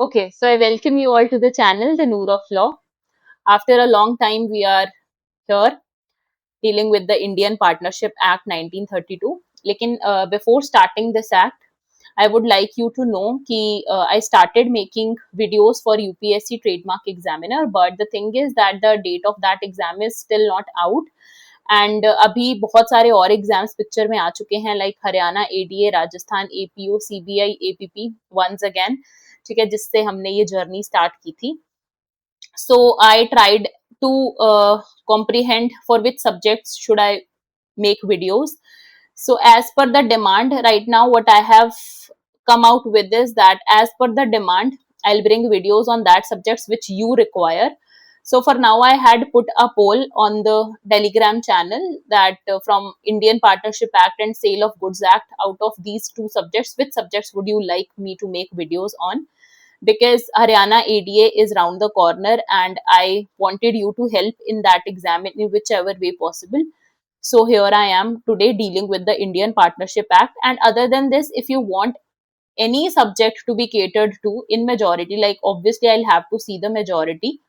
Okay, so I welcome you all to the channel, The Noor of Law. After a long time, we are here dealing with the Indian Partnership Act 1932. लेकिन before starting this act, I would like you to know कि I started making videos for UPSC Trademark Examiner, but the thing is that the date of that exam is still not out. And अभी बहुत सारे और exams picture में आ चुके हैं like Haryana ADA, Rajasthan APO, CBI, APP once again, ठीक है, जिससे हमने ये जर्नी स्टार्ट की थी. So I tried to comprehend for which subjects should I make videos. So as per the demand, right now what I have come out with is that as per the demand, I'll bring videos on that subjects which you require. So for now, I had put a poll on the Telegram channel that from Indian Partnership Act and Sale of Goods Act, out of these two subjects, which subjects would you like me to make videos on? Because Haryana ADA is round the corner and I wanted you to help in that exam in whichever way possible. So here I am today dealing with the Indian Partnership Act. And other than this, if you want any subject to be catered to in majority, like obviously I'll have to see the majority.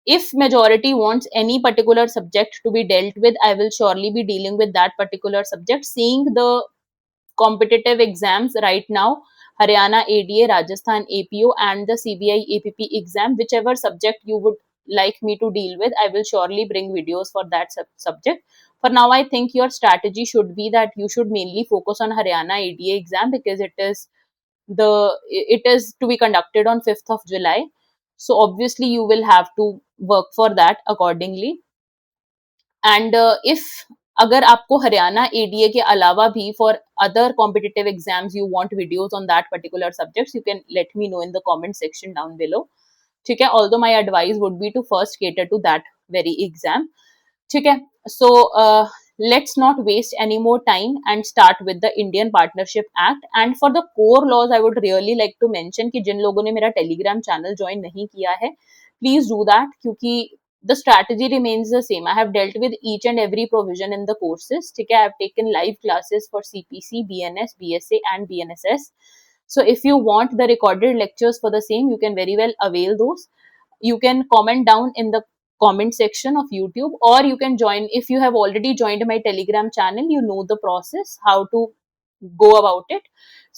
If majority wants any particular subject to be dealt with, I will surely be dealing with that particular subject. Seeing the competitive exams right now, Haryana ADA, Rajasthan APO, and the CBI APP exam, whichever subject you would like me to deal with, I will surely bring videos for that subject. For now, I think your strategy should be that you should mainly focus on Haryana ADA exam because it is to be conducted on 5th of July. So obviously you will have to work for that accordingly. And if अगर आपको Haryana ADA के अलावा भी for other competitive exams you want videos on that particular subjects, you can let me know in the comment section down below. ठीक है, although my advice would be to first cater to that very exam. ठीक है, सो let's not waste any more time and start with the Indian Partnership Act. And for the core laws, I would really like to mention कि जिन लोगों ने मेरा Telegram channel join नहीं किया है, please do that, क्योंकि the strategy remains the same. I have dealt with each and every provision in the courses. ठीक है, I have taken live classes for CPC, BNS, BSA and BNSS. So if you want the recorded lectures for the same, you can very well avail those. You can comment down in the comment section of YouTube, or you can join. If you have already joined my Telegram channel, you know the process, how to go about it.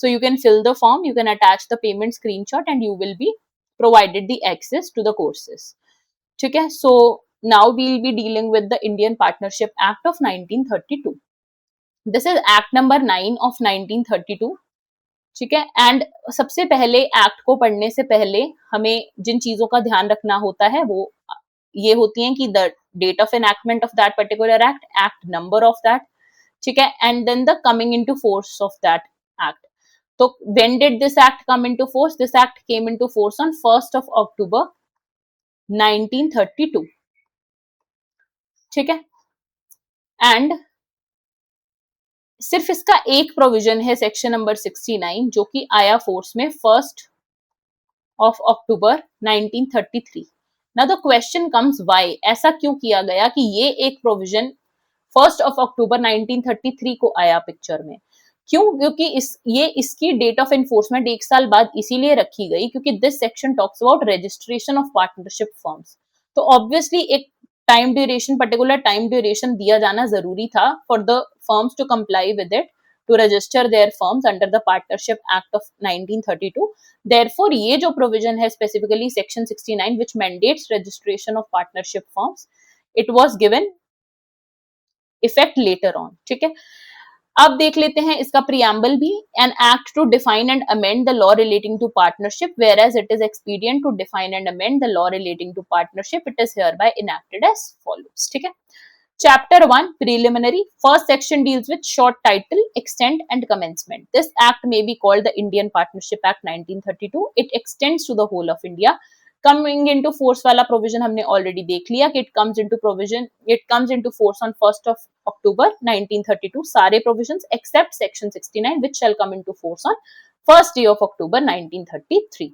So you can fill the form, you can attach the payment screenshot, and you will be provided the access to the courses. Okay, so now we'll be dealing with the Indian Partnership Act of 1932. This is Act number 9 of 1932. ठीक है, and सबसे पहले act को पढ़ने से पहले हमें जिन चीजों का ध्यान रखना होता है वो ये होती हैं कि the date of enactment of that particular act, act number of that, ठीक है, and then the coming into force of that act. तो when did this act come into force? This act came into force on 1st of October 1932. ठीक है, and सिर्फ इसका एक provision है section number 69 जो कि आया फोर्स में 1st of October 1933. Now the question comes why? ऐसा क्यों किया गया कि ये एक प्रोविजन 1st of October 1933 को आया पिक्चर में? क्यों? क्योंकि इसकी डेट ऑफ एनफोर्समेंट एक साल बाद इसीलिए रखी गई क्योंकि this section talks about registration of partnership firms. तो ऑब्वियसली एक time duration, particular time duration दिया जाना जरूरी था for the firms to comply with इट, to register their firms under the Partnership Act of 1932. Therefore, ये जो provision है specifically section 69 which mandates registration of partnership firms, it was given effect later on. ठीक है, अब देख लेते हैं इसका preamble भी. An act to define and amend the law relating to partnership, whereas it is expedient to define and amend the law relating to partnership, it is hereby enacted as follows. ठीक है, Chapter 1 Preliminary. First section deals with short title, extent and commencement. This act may be called the Indian Partnership Act 1932. It extends to the whole of India. Coming into force वाला provision हमने already देख लिया कि it comes into force on 1st of October 1932. सारे provisions except section 69 which shall come into force on 1st day of October 1933.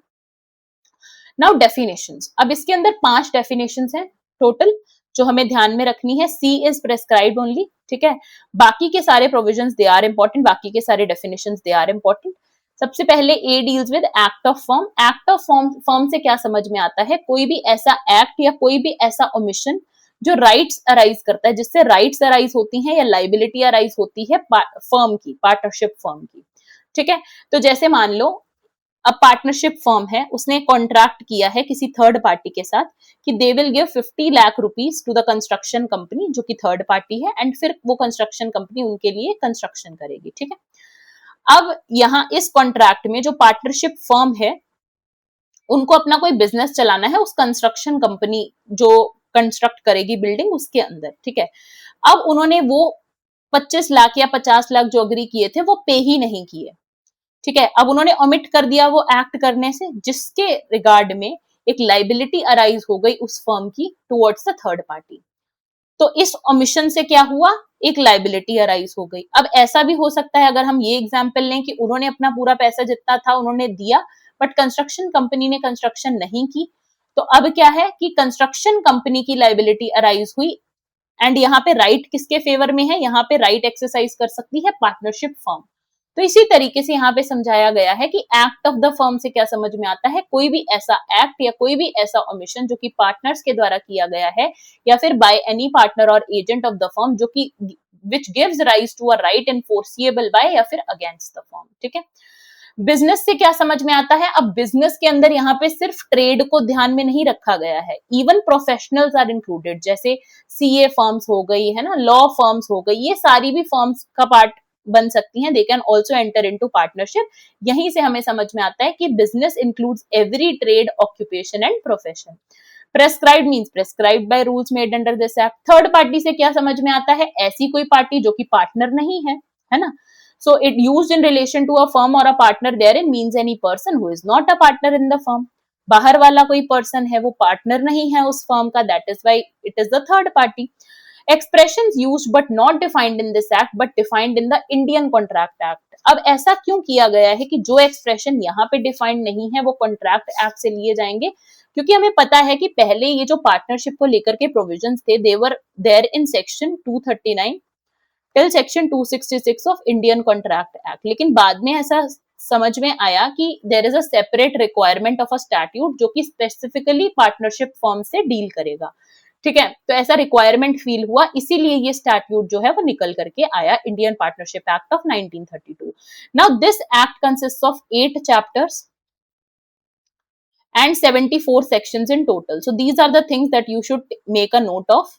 Now definitions. अब इसके अंदर 5 definitions हैं total जो हमें ध्यान में रखनी है. C is prescribed only. ठीक है, बाकी के सारे प्रोविजंस दे आर इंपॉर्टेंट, बाकी के सारे डेफिनेशंस दे आर इंपॉर्टेंट. सबसे पहले a deals with act of firm. Act of firm, firm से क्या समझ में आता है, कोई भी ऐसा एक्ट या कोई भी ऐसा ओमिशन जो राइट्स अराइज करता है, जिससे राइट्स अराइज होती हैं या लाइबिलिटी अराइज होती है फर्म की, पार्टनरशिप फर्म की। ठीक है, तो जैसे मान लो अब पार्टनरशिप फर्म है, उसने कॉन्ट्रैक्ट किया है किसी थर्ड पार्टी के साथ कि they will give 50 lakh rupees to the construction company, जो कि थर्ड पार्टी है, एंड फिर वो कंस्ट्रक्शन कंपनी उनके लिए कंस्ट्रक्शन करेगी। ठीक है, अब यहाँ इस कॉन्ट्रैक्ट में जो पार्टनरशिप फर्म है, उनको अपना कोई बिजनेस चलाना है उस कंस्ट्रक्शन कंपनी जो कंस्ट्रक्ट करेगी बिल्डिंग, उसके अंदर। ठीक है, अब उन्होंने वो 25 लाख या 50 लाख जो अग्री किए थे वो पे ही नहीं किए। ठीक है, अब उन्होंने ओमिट कर दिया वो एक्ट करने से, जिसके रिगार्ड में एक लाइबिलिटी अराइज हो गई उस फर्म की टुवर्ड्स द थर्ड पार्टी। तो इस ओमिशन से क्या हुआ, एक लाइबिलिटी अराइज हो गई। अब ऐसा भी हो सकता है, अगर हम ये एग्जांपल लें कि उन्होंने अपना पूरा पैसा जितना था उन्होंने दिया, बट कंस्ट्रक्शन कंपनी ने कंस्ट्रक्शन नहीं की, तो अब क्या है कि कंस्ट्रक्शन कंपनी की लाइबिलिटी अराइज हुई, एंड यहाँ पे राइट किसके फेवर में है, यहाँ पे राइट एक्सरसाइज कर सकती है पार्टनरशिप फर्म। तो इसी तरीके से यहाँ पे समझाया गया है कि एक्ट ऑफ द फर्म से क्या समझ में आता है, कोई भी ऐसा एक्ट या कोई भी ऐसा ओमिशन जो कि पार्टनर्स के द्वारा किया गया है, या फिर बाय एनी पार्टनर और एजेंट ऑफ द फर्म, जो कि which gives rise to a right enforceable by या फिर अगेंस्ट द फर्म। ठीक है, बिजनेस से क्या समझ में आता है, अब बिजनेस के अंदर यहाँ पे सिर्फ ट्रेड को ध्यान में नहीं रखा गया है, इवन प्रोफेशनल्स आर इंक्लूडेड, जैसे सीए फर्म्स हो गई है ना, लॉ फर्म्स हो गई, ये सारी भी फर्म्स का पार्ट बन सकती हैं, they can also enter into partnership. यहीं से हमें समझ में आता है कि business includes every trade, occupation and profession. Prescribed means prescribed by rules made under this act. Third party से क्या समझ में आता है, ऐसी कोई पार्टी जो कि पार्टनर नहीं है ना। So it used in relation to a firm or a partner therein means any person who is not a partner in the firm. बाहर वाला कोई पर्सन है, वो पार्टनर नहीं है उस फर्म का, that is why it is the third party. Expressions used but not defined in this act but defined in the Indian Contract Act. अब ऐसा क्यों किया गया है कि जो एक्सप्रेशन यहाँ पे डिफाइंड नहीं है वो कॉन्ट्रैक्ट एक्ट से लिए जाएंगे, क्योंकि हमें पता है कि पहले ये जो पार्टनरशिप को लेकर के प्रोविजंस थे, they were there in section 239 till section 266 of Indian contract act. लेकिन बाद में ऐसा समझ में आया कि there is a separate requirement of a statute जो कि स्पेसिफिकली पार्टनरशिप फॉर्म से डील करेगा। ठीक है, तो ऐसा रिक्वायरमेंट फील हुआ, इसीलिए ये स्टैट्यूट जो है वो निकल करके आया, Indian partnership act of 1932। Now this act consists of 8 chapters and 74 sections in total. So these are the things that you should make a note of,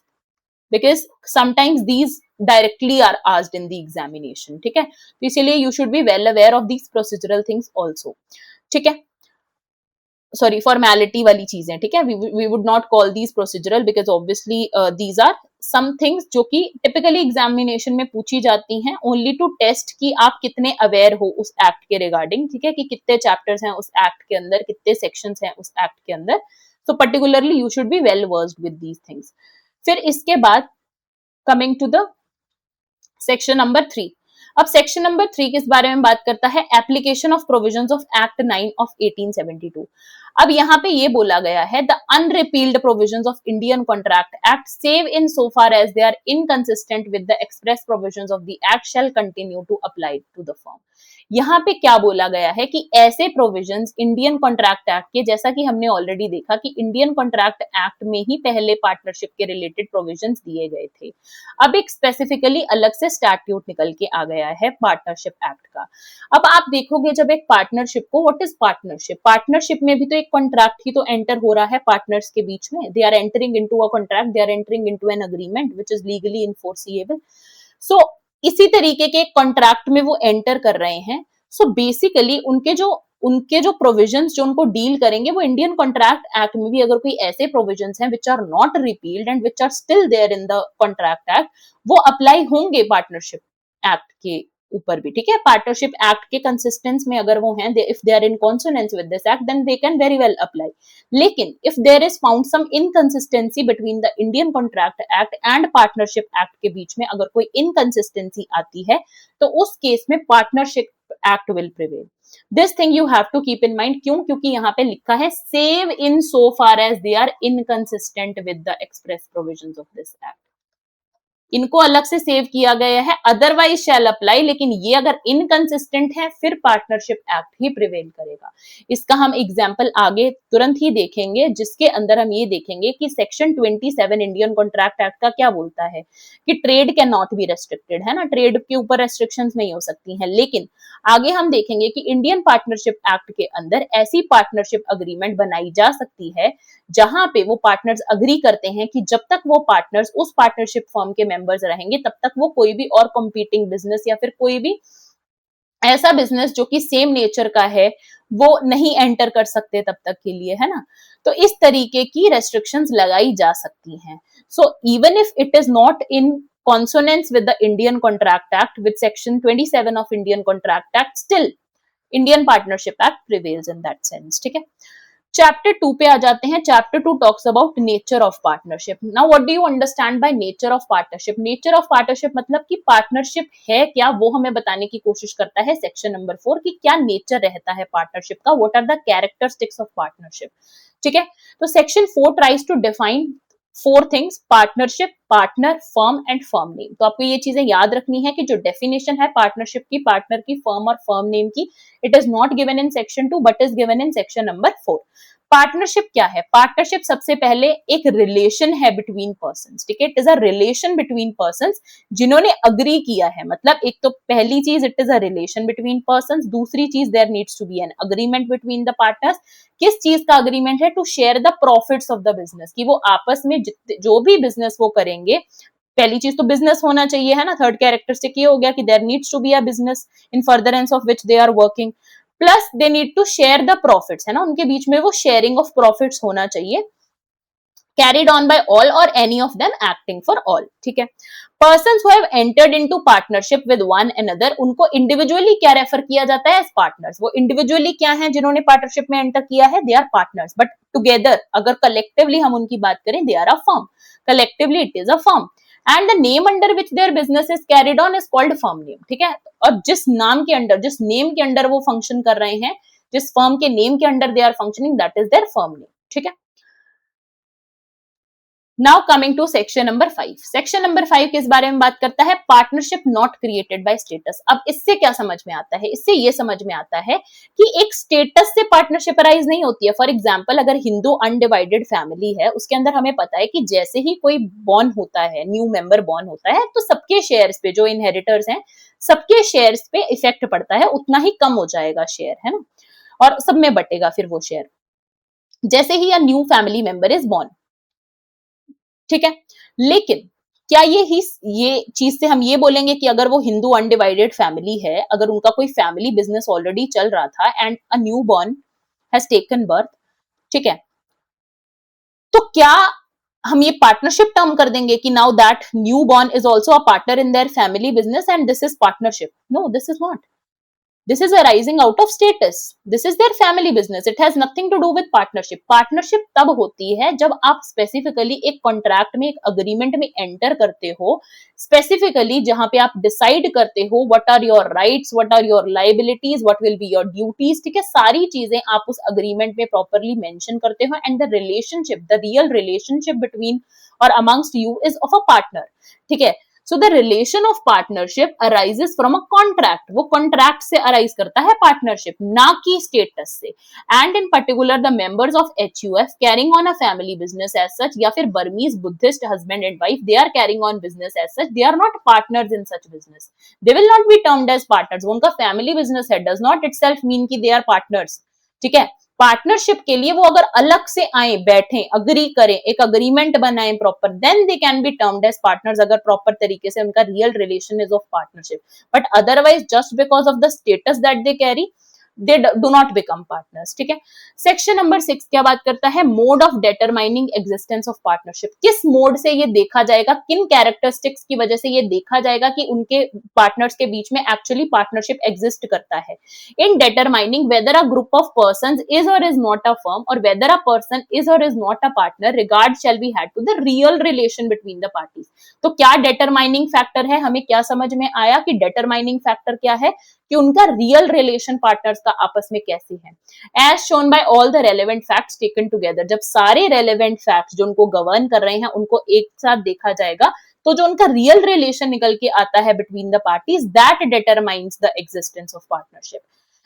because sometimes these directly are asked in the examination. ठीक है, तो इसीलिए you should be well aware of these procedural things also. ठीक है, sorry formality वाली चीजें। ठीक है, we would not call these procedural because obviously these are some things जो कि टिपिकली एग्जामिनेशन में पूछी जाती हैं ओनली टू टेस्ट कि आप कितने अवेयर हो उस एक्ट के रिगार्डिंग। ठीक है, कि कितने चैप्टर्स हैं उस एक्ट के अंदर, कितने सेक्शंस हैं उस एक्ट के अंदर। So particularly you should be well versed with these things. फिर इसके बाद coming to the section number 3। अब सेक्शन नंबर 3 किस बारे में बात करता है, application of provisions of act 9 of 1872। अब यहाँ पे ये बोला गया है, the unrepealed provisions of Indian contract act save in so far as they are inconsistent with the express provisions of the act shall continue to apply to the firm. यहाँ पे क्या बोला गया है कि ऐसे प्रोविजंस इंडियन कॉन्ट्रैक्ट एक्ट के, जैसा कि हमने ऑलरेडी देखा कि इंडियन कॉन्ट्रैक्ट एक्ट में ही पहले पार्टनरशिप के रिलेटेड प्रोविजंस दिए गए थे, अब एक स्पेसिफिकली अलग से स्टैट्यूट निकल के आ गया है पार्टनरशिप एक्ट का। अब आप देखोगे जब एक पार्टनरशिप को, व्हाट इज पार्टनरशिप, पार्टनरशिप में भी तो एक कॉन्ट्रैक्ट ही तो एंटर हो रहा है पार्टनर्स के बीच में, they are entering into a contract, they are entering into an agreement which is legally enforceable. So इसी तरीके के कॉन्ट्रैक्ट में वो एंटर कर रहे हैं। सो बेसिकली उनके जो प्रोविजंस जो उनको डील करेंगे, वो इंडियन कॉन्ट्रैक्ट एक्ट में भी अगर कोई ऐसे प्रोविजंस हैं which are not repealed and which are still there in the contract act, वो अप्लाई होंगे पार्टनरशिप एक्ट के ऊपर भी। ठीक है, पार्टनरशिप एक्ट के कंसिस्टेंस में अगर वो हैं, if they are in consonance with this act, then they can very well apply. लेकिन if there is found some inconsistency between the Indian contract act and partnership act के बीच में अगर कोई इनकंसिस्टेंसी आती है, तो उस केस में partnership act will prevail. This thing you have to keep in mind. क्यों? क्योंकि यहाँ पे लिखा है save in so far as they are inconsistent with the express provisions of this act. इनको अलग से सेव किया गया है, अदरवाइज शैल अप्लाई, लेकिन ये अगर इनकंसिस्टेंट है फिर पार्टनरशिप एक्ट ही प्रिवेल करेगा। इसका हम एग्जांपल आगे तुरंत ही देखेंगे, जिसके अंदर हम ये देखेंगे कि सेक्शन 27 इंडियन कॉन्ट्रैक्ट एक्ट का क्या बोलता है कि trade can not B restricted, है ना, ट्रेड के ऊपर रेस्ट्रिक्शंस नहीं हो सकती हैं। लेकिन आगे हम देखेंगे कि इंडियन पार्टनरशिप एक्ट के अंदर ऐसी पार्टनरशिप अग्रीमेंट बनाई जा सकती है जहां पे वो पार्टनर्स अग्री करते हैं कि जब तक वो पार्टनर्स उस पार्टनरशिप फर्म के मेंबर्स रहेंगे तब तक वो कोई भी और कंपीटिंग बिजनेस या फिर कोई भी ऐसा बिजनेस जो कि सेम नेचर का है वो नहीं एंटर कर सकते तब तक के लिए, है ना। तो इस तरीके की रेस्ट्रिक्शंस लगाई जा सकती हैं। So even if it is not in consonance with the Indian Contract Act, with Section 27 of Indian Contract Act, still Indian Partnership Act prevails in that sense, ठीक है। चैप्टर 2 पे आ जाते हैं। Chapter 2 talks about nature of partnership. Now what do you understand by nature of partnership? Nature of partnership मतलब कि partnership है क्या, वो हमें बताने की कोशिश करता है सेक्शन नंबर 4 कि क्या नेचर रहता है पार्टनरशिप का, what are the characteristics of partnership, ठीक है। तो section 4 tries to define 4 things: partnership, partner, firm and firm name. तो आपको ये चीजें याद रखनी है कि जो डेफिनेशन है पार्टनरशिप की, पार्टनर की, फर्म और फर्म नेम की, it is not given in section 2 but is given in section number 4। Partnership क्या है? पार्टनरशिप सबसे पहले एक रिलेशन है बिटवीन पर्संस, ठीक है। It is a relation between persons जिन्होंने अग्री किया है। मतलब एक तो पहली चीज it is a relation between persons, दूसरी चीज there needs to be an agreement between the partners. किस चीज का अग्रीमेंट है? To share the profits of the business, कि वो आपस में जो भी बिजनेस वो करेंगे, पहली चीज तो बिजनेस होना चाहिए, है ना। थर्ड कैरेक्टरिस्टिक ये हो गया कि there needs to be a business in furtherance of which they are working, plus they need to share the profits, है ना, उनके बीच में वो शेयरिंग ऑफ प्रॉफिट्स होना चाहिए, carried on by all or any of them acting for all, ठीक है। persons who have entered into partnership with one another, उनको individually क्या रेफर किया जाता है? as partners। वो individually क्या है जिन्होंने पार्टनरशिप में एंटर किया है? they are partners, but together अगर collectively हम उनकी बात करें, they are a firm, collectively it is a firm, and the name under which their business is carried on is called firm name, ठीक है। और जिस नाम के अंडर, जिस नेम के अंडर वो फंक्शन कर रहे हैं, जिस फर्म के नेम के under they are functioning, that is their firm name, ठीक है। Now coming to section number 5। Section number 5 किस बारे में बात करता है? Partnership not created by status. अब इससे क्या समझ में आता है? इससे ये समझ में आता है कि एक स्टेटस से पार्टनरशिप अराइज नहीं होती है। फॉर एग्जांपल अगर हिंदू अनडिवाइडेड फैमिली है, उसके अंदर हमें पता है कि जैसे ही कोई बॉर्न होता है, न्यू मेंबर बॉर्न होता है, तो सबके शेयर्स पे, जो इनहेरिटर्स हैं, सबके शेयर्स पे इफेक्ट पड़ता है, उतना ही कम हो जाएगा शेयर, है ना, और सब में बटेगा फिर वो शेयर जैसे ही a new family member is born, ठीक है। लेकिन क्या ये चीज से हम ये बोलेंगे कि अगर वो हिंदू अनडिवाइडेड फैमिली है, अगर उनका कोई फैमिली बिजनेस ऑलरेडी चल रहा था and a new born has taken birth, ठीक है, तो क्या हम ये पार्टनरशिप टर्म कर देंगे कि now that newborn is also a partner in their family business and this is partnership? No, this is not. This is arising out of status. This is their family business. It has nothing to do with partnership. Partnership तब होती है जब आप specifically एक contract में, एक agreement में enter करते हो, स्पेसिफिकली जहां पे आप डिसाइड करते हो what are your rights, what are your liabilities, what will be your duties, ठीक है। सारी चीजें आप उस अग्रीमेंट में प्रॉपरली मेंशन करते हो and the relationship, the real relationship between और amongst you is of a partner, ठीक है। So the relation of partnership arises from a contract. वो contract से arise करता है partnership, ना कि status से। And in particular the members of HUF carrying on a family business as such, या फिर Burmese Buddhist husband and wife, they are carrying on business as such, they are not partners in such business. They will not be termed as partners. वो उनका family business है, does not itself mean कि they are partners, ठीक है। Partnership के लिए वो अगर अलग से आए, बैठे, अग्री करें, एक अग्रीमेंट बनाए proper, then they can be termed as partners, अगर प्रॉपर तरीके से उनका real relation is of partnership. But otherwise just because of the status that they carry, they do not become partners, ठीक है। Section number 6 क्या बात करता है? Mode of determining existence of partnership. किस मोड से ये देखा जाएगा, किन कैरेक्टरिस्टिक्स की वजह से ये देखा जाएगा कि उनके पार्टनर्स के बीच में एक्चुअली पार्टनरशिप एग्जिस्ट करता है? In determining whether a group of persons is or is not a firm, और whether a person is or is not a partner, regard shall be had to the real relation between the parties. तो क्या determining factor है? हमें क्या समझ में आया कि डिटरमाइनिंग फैक्टर क्या है? कि उनका रियल रिलेशन पार्टनर्स का आपस में कैसे है। As shown by all the relevant facts taken together, जब सारे रेलेवेंट फैक्ट्स जो उनको गवर्न कर रहे हैं उनको एक साथ देखा जाएगा, तो जो उनका रियल रिलेशन निकल के आता है between the parties, that determines the existence of partnership.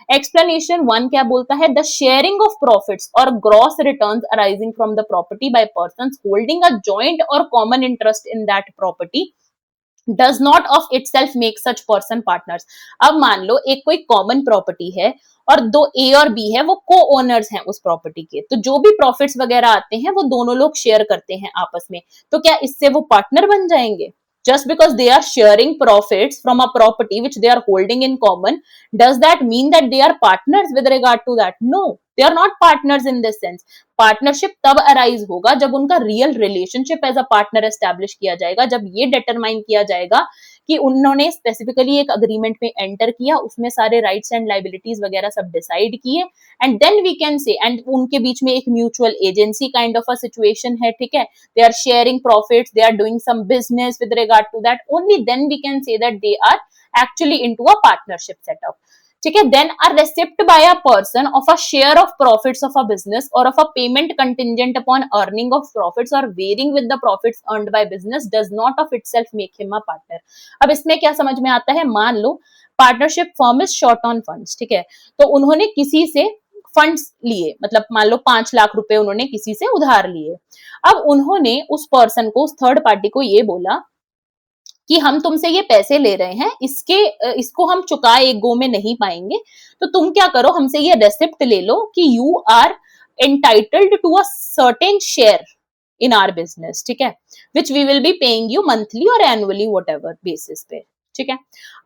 Explanation one क्या बोलता है, द शेयरिंग ऑफ प्रॉफिट्स और gross returns arising from the property by persons holding a joint और common interest in that property does not of itself make such person partners. अब मान लो एक कोई common property है और दो ए और बी है, वो को ओनर्स हैं उस प्रॉपर्टी के, तो जो भी प्रॉफिट्स वगैरह आते हैं वो दोनों लोग शेयर करते हैं आपस में, तो क्या इससे वो पार्टनर बन जाएंगे? Just because they are sharing profits from a property which they are holding in common, does that mean that they are partners with regard to that? No, they are not partners in this sense. Partnership तब arise होगा जब उनका real relationship as a partner establish किया जाएगा, जब ये determine किया जाएगा कि उन्होंने स्पेसिफिकली एक अग्रीमेंट में एंटर किया, उसमें सारे राइट्स एंड लाइबिलिटीज वगैरह सब डिसाइड किए, and then we can say, and उनके बीच में एक mutual agency kind of a situation है, ठीक है, they are sharing profits, they are doing some business with regard to that, only then we can say that they are actually into a partnership setup. ठीक है, then a receipt by a person of a share of profits of a business or of a payment contingent upon earning of profits और varying with the profits earned by business does not of itself make him a partner. अब इसमें क्या समझ में आता है, मान लो partnership firm is short on funds, ठीक है, तो उन्होंने किसी से फंड्स लिए, मतलब मान लो 5 लाख रुपए उन्होंने किसी से उधार लिए. अब उन्होंने उस पर्सन को, उस थर्ड पार्टी को ये बोला कि हम तुमसे ये पैसे ले रहे हैं, इसको हम चुका एक गो में नहीं पाएंगे, तो तुम क्या करो, हमसे ये रेसिप्ट ले लो कि you are entitled to a certain share in our business, ठीक है, which we will be paying you monthly or annually whatever basis पे. ठीक है,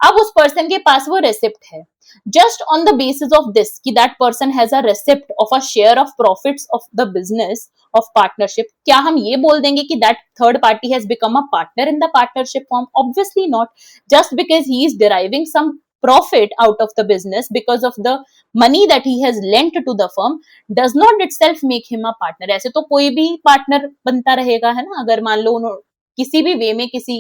अब उस पर्सन के पास वो रेसिप्ट है, just on the basis of this कि that person has a receipt of a share of profits of the business of partnership, क्या हम ये बोल देंगे कि that third party has become a partner in the partnership firm? Obviously not. Just because he is deriving some profit out of the business because of the money that he has lent to the firm does not itself make him a partner. ऐसे तो कोई भी partner बनता रहेगा, है ना, अगर मान लो किसी भी वे में किसी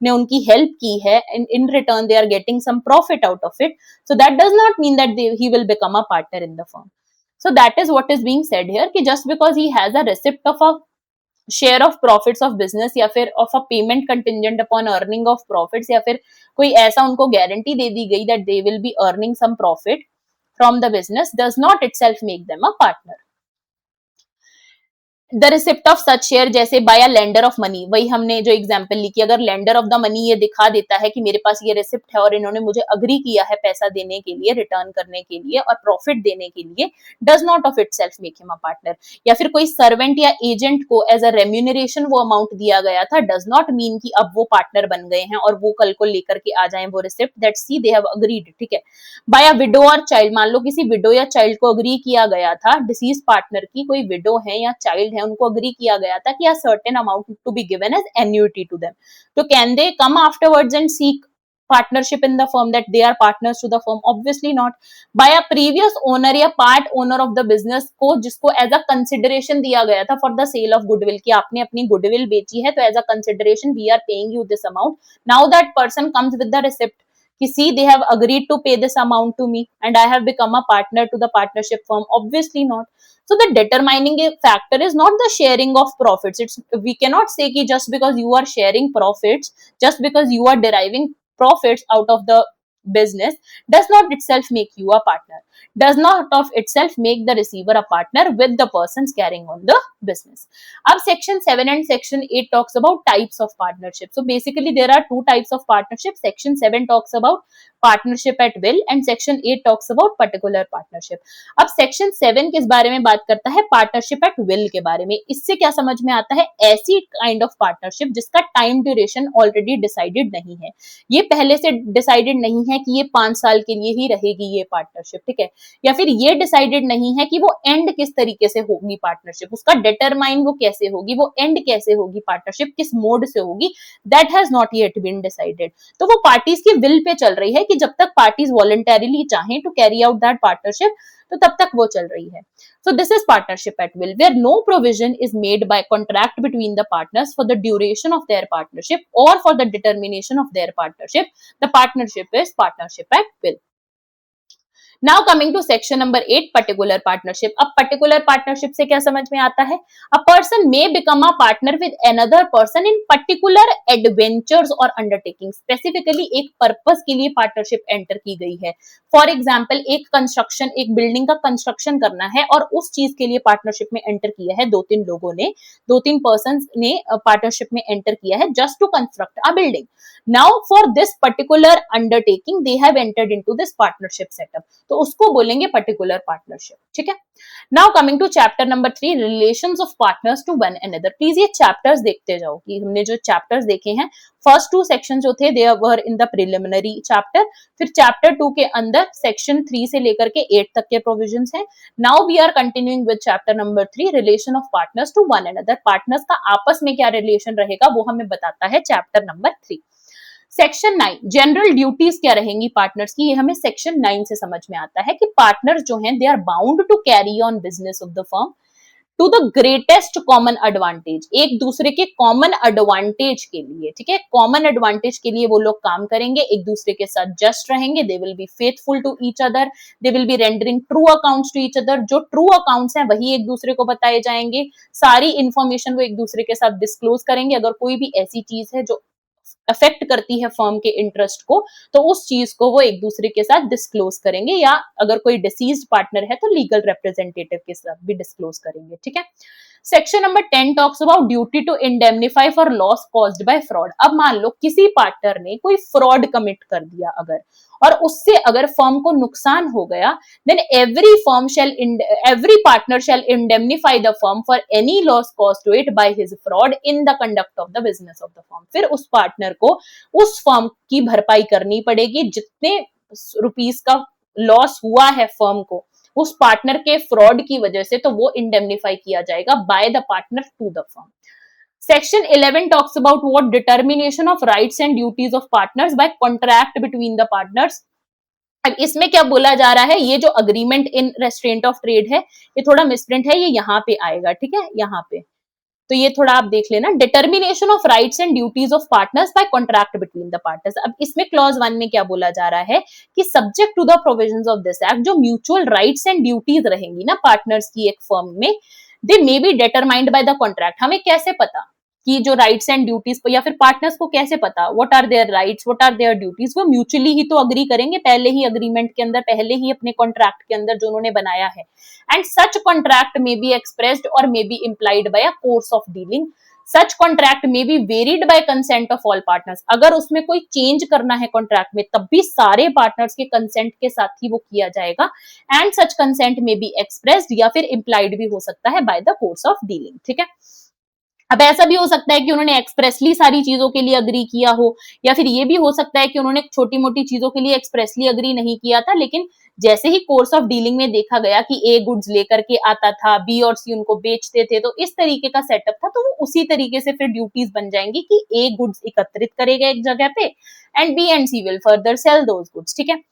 ने उनकी हेल्प की है, in return they are getting some profit out of it, so that does not mean that he will become a partner in the firm. So that is what is being said here कि just because he has a receipt of a share of profits of business या फिर of a payment contingent upon earning of profits, या फिर कोई ऐसा उनको guarantee दे दी गई that they will be earning some profit from the business, does not itself make them a partner. The receipt of such share, जैसे by a lender of money, वही हमने जो एग्जांपल ली कि अगर लेंडर ऑफ द मनी ये दिखा देता है कि मेरे पास ये रिसिप्ट है और इन्होंने मुझे अग्री किया है पैसा देने के लिए, रिटर्न करने के लिए और प्रॉफिट देने के लिए, does not of itself make him a partner. या फिर कोई सर्वेंट या एजेंट को एज अ रेम्यूनरेशन वो अमाउंट दिया गया था, डज नॉट मीन कि अब वो पार्टनर बन गए हैं और वो कल को लेकर के आ जाए वो receipt, that see they have agreed. ठीक है, बाय अ विडो और चाइल्ड, मान लो किसी विडो या चाइल्ड को अग्री किया गया था, डिसीज पार्टनर की कोई विडो है या चाइल्ड है, उनको अग्री किया गया था कि a certain amount to be given as annuity to them. So can they come afterwards and seek partnership in the firm that they are partners to the firm? Obviously not. By a previous owner या part owner of the business को, जिसको as a consideration दिया गया था for the sale of goodwill कि आपने अपनी goodwill बेची है तो as a consideration we are paying you this amount. Now that person comes with the receipt कि see they have agreed to pay this amount to me and I have become a partner to the partnership firm. Obviously not. So the determining factor is not the sharing of profits. We cannot say कि just because you are sharing profits, just because you are deriving profits out of the business, does not itself make you a partner. Does not of itself make the receiver a partner with the persons carrying on the business. Ab section 7 and section 8 talks about types of partnership. So basically there are two types of partnership. Section 7 talks about partnership at will and section 8 talks about particular partnership. अब section 7 किस बारे में बात करता है, partnership at will के बारे में. इससे क्या समझ में आता है, ऐसी काइंड ऑफ पार्टनरशिप जिसका टाइम ड्यूरेशन ऑलरेडी डिसाइडेड नहीं है, ये पहले से डिसाइडेड नहीं है कि ये 5 साल के लिए ही रहेगी ये पार्टनरशिप, ठीक है, या फिर ये डिसाइडेड नहीं है कि वो एंड किस तरीके से होगी पार्टनरशिप, उसका डिटरमाइन वो कैसे होगी, वो एंड कैसे होगी पार्टनरशिप, किस मोड से होगी, that has not yet been decided. तो वो पार्टीज की विल पे चल रही है कि जब तक पार्टीज वॉलंटरीली चाहें to carry out that partnership तो तब तक वो चल रही है. So this is partnership at will, where no provision is made by contract between the partners for the duration of their partnership or for the determination of their partnership. The partnership is partnership at will. Now coming to section number 8, particular partnership. अब particular partnership से क्या समझ में आता है? A person may become a partner with another person in particular adventures और undertaking. Specifically एक purpose के लिए पार्टनरशिप एंटर की गई है। फॉर एग्जाम्पल, एक बिल्डिंग का कंस्ट्रक्शन करना है और उस चीज के लिए पार्टनरशिप में एंटर किया है दो तीन लोगों ने, दो तीन पर्सन ने पार्टनरशिप में एंटर किया है just to construct a building. Now for this particular undertaking they have entered into this partnership setup, तो उसको बोलेंगे पर्टिकुलर पार्टनरशिप। ठीक है। Now coming to chapter number 3, relations of partners to one another. Please ये chapters देखते जाओ कि हमने जो चैप्टर्स देखे हैं, फर्स्ट 2 सेक्शन जो थे they were in the preliminary chapter, फिर चैप्टर 2 के अंदर सेक्शन 3 से लेकर के 8 तक के प्रोविजंस हैं। Now we are continuing with chapter number 3, relation of partners to one another. Partners का आपस में क्या रिलेशन रहेगा वो हमें बताता है chapter number 3। Section 9, general duties क्या रहेंगी पार्टनर्स की, ये हमें सेक्शन 9 से समझ में आता है कि पार्टनर्स जो हैं they are bound to carry on business of the firm to the greatest common advantage. एक दूसरे के कॉमन एडवांटेज के लिए, ठीक है, कॉमन एडवांटेज के लिए वो लोग काम करेंगे, एक दूसरे के साथ जस्ट रहेंगे, they will be faithful to each other, they will be rendering true accounts to each other. जो ट्रू अकाउंट्स हैं वही एक दूसरे को बताए जाएंगे, सारी इंफॉर्मेशन वो एक दूसरे के साथ डिस्क्लोज करेंगे। अगर कोई भी ऐसी चीज है जो अफेक्ट करती है फर्म के इंटरेस्ट को, तो उस चीज को वो एक दूसरे के साथ डिस्क्लोज करेंगे, या अगर कोई डिसीज्ड पार्टनर है तो लीगल रिप्रेजेंटेटिव के साथ भी डिस्क्लोज करेंगे। ठीक है। Section number 10 talks about duty to indemnify for loss caused by fraud. अब मान लो किसी पार्टनर ने कोई फ्रॉड कमिट कर दिया अगर, और उससे अगर फर्म को नुकसान हो गया, then every partner shall indemnify the firm for any loss caused to it by his fraud in the conduct of the business of the firm. फिर उस पार्टनर को उस फर्म की भरपाई करनी पड़ेगी, जितने रुपीस का लॉस हुआ है फर्म को उस पार्टनर के फ्रॉड की वजह से, तो वो इंडेमनिफाई किया जाएगा by the partner to the firm. Section 11 talks about what determination of rights and duties of partners by contract between the partners. अब इसमें क्या बोला जा रहा है, ये जो agreement in restraint of trade है ये थोड़ा मिसप्रिंट है, ये यहाँ पे आएगा, ठीक है, यहाँ पे, तो ये थोड़ा आप देख लेना। Determination of rights and duties of partners by contract between the partners. अब इसमें क्लॉज 1 में क्या बोला जा रहा है कि subject to the provisions of this act, जो म्यूचुअल राइट्स एंड ड्यूटीज रहेंगी ना पार्टनर्स की एक फर्म में, they may be determined by the contract. हमें कैसे पता कि जो राइट्स एंड ड्यूटीज, या फिर पार्टनर्स को कैसे पता what are their rights, what are their duties, वो म्यूचुअली ही तो अग्री करेंगे पहले ही अग्रीमेंट के अंदर, पहले ही अपने कॉन्ट्रैक्ट के अंदर जो उन्होंने बनाया है। And such contract may be expressed और may be implied by a course of dealing. Such contract may be varied by consent of all partners. अगर उसमें कोई चेंज करना है कॉन्ट्रैक्ट में, तब भी सारे पार्टनर्स के कंसेंट के साथ ही वो किया जाएगा। एंड सच कंसेंट में बी एक्सप्रेस्ड या फिर इम्प्लाइड भी हो सकता है by the course of dealing. ठीक है। अब ऐसा भी हो सकता है कि उन्होंने एक्सप्रेसली सारी चीजों के लिए अग्री किया हो, या फिर ये भी हो सकता है कि उन्होंने छोटी मोटी चीजों के लिए एक्सप्रेसली अग्री नहीं किया था, लेकिन जैसे ही कोर्स ऑफ डीलिंग में देखा गया कि ए गुड्स लेकर के आता था, बी और सी उनको बेचते थे, तो इस तरीके का सेटअप था, तो वो उसी तरीके से फिर ड्यूटीज बन जाएंगी कि ए गुड्स एकत्रित करेगा एक जगह पे and B and C will further sell those goods. ठीक है।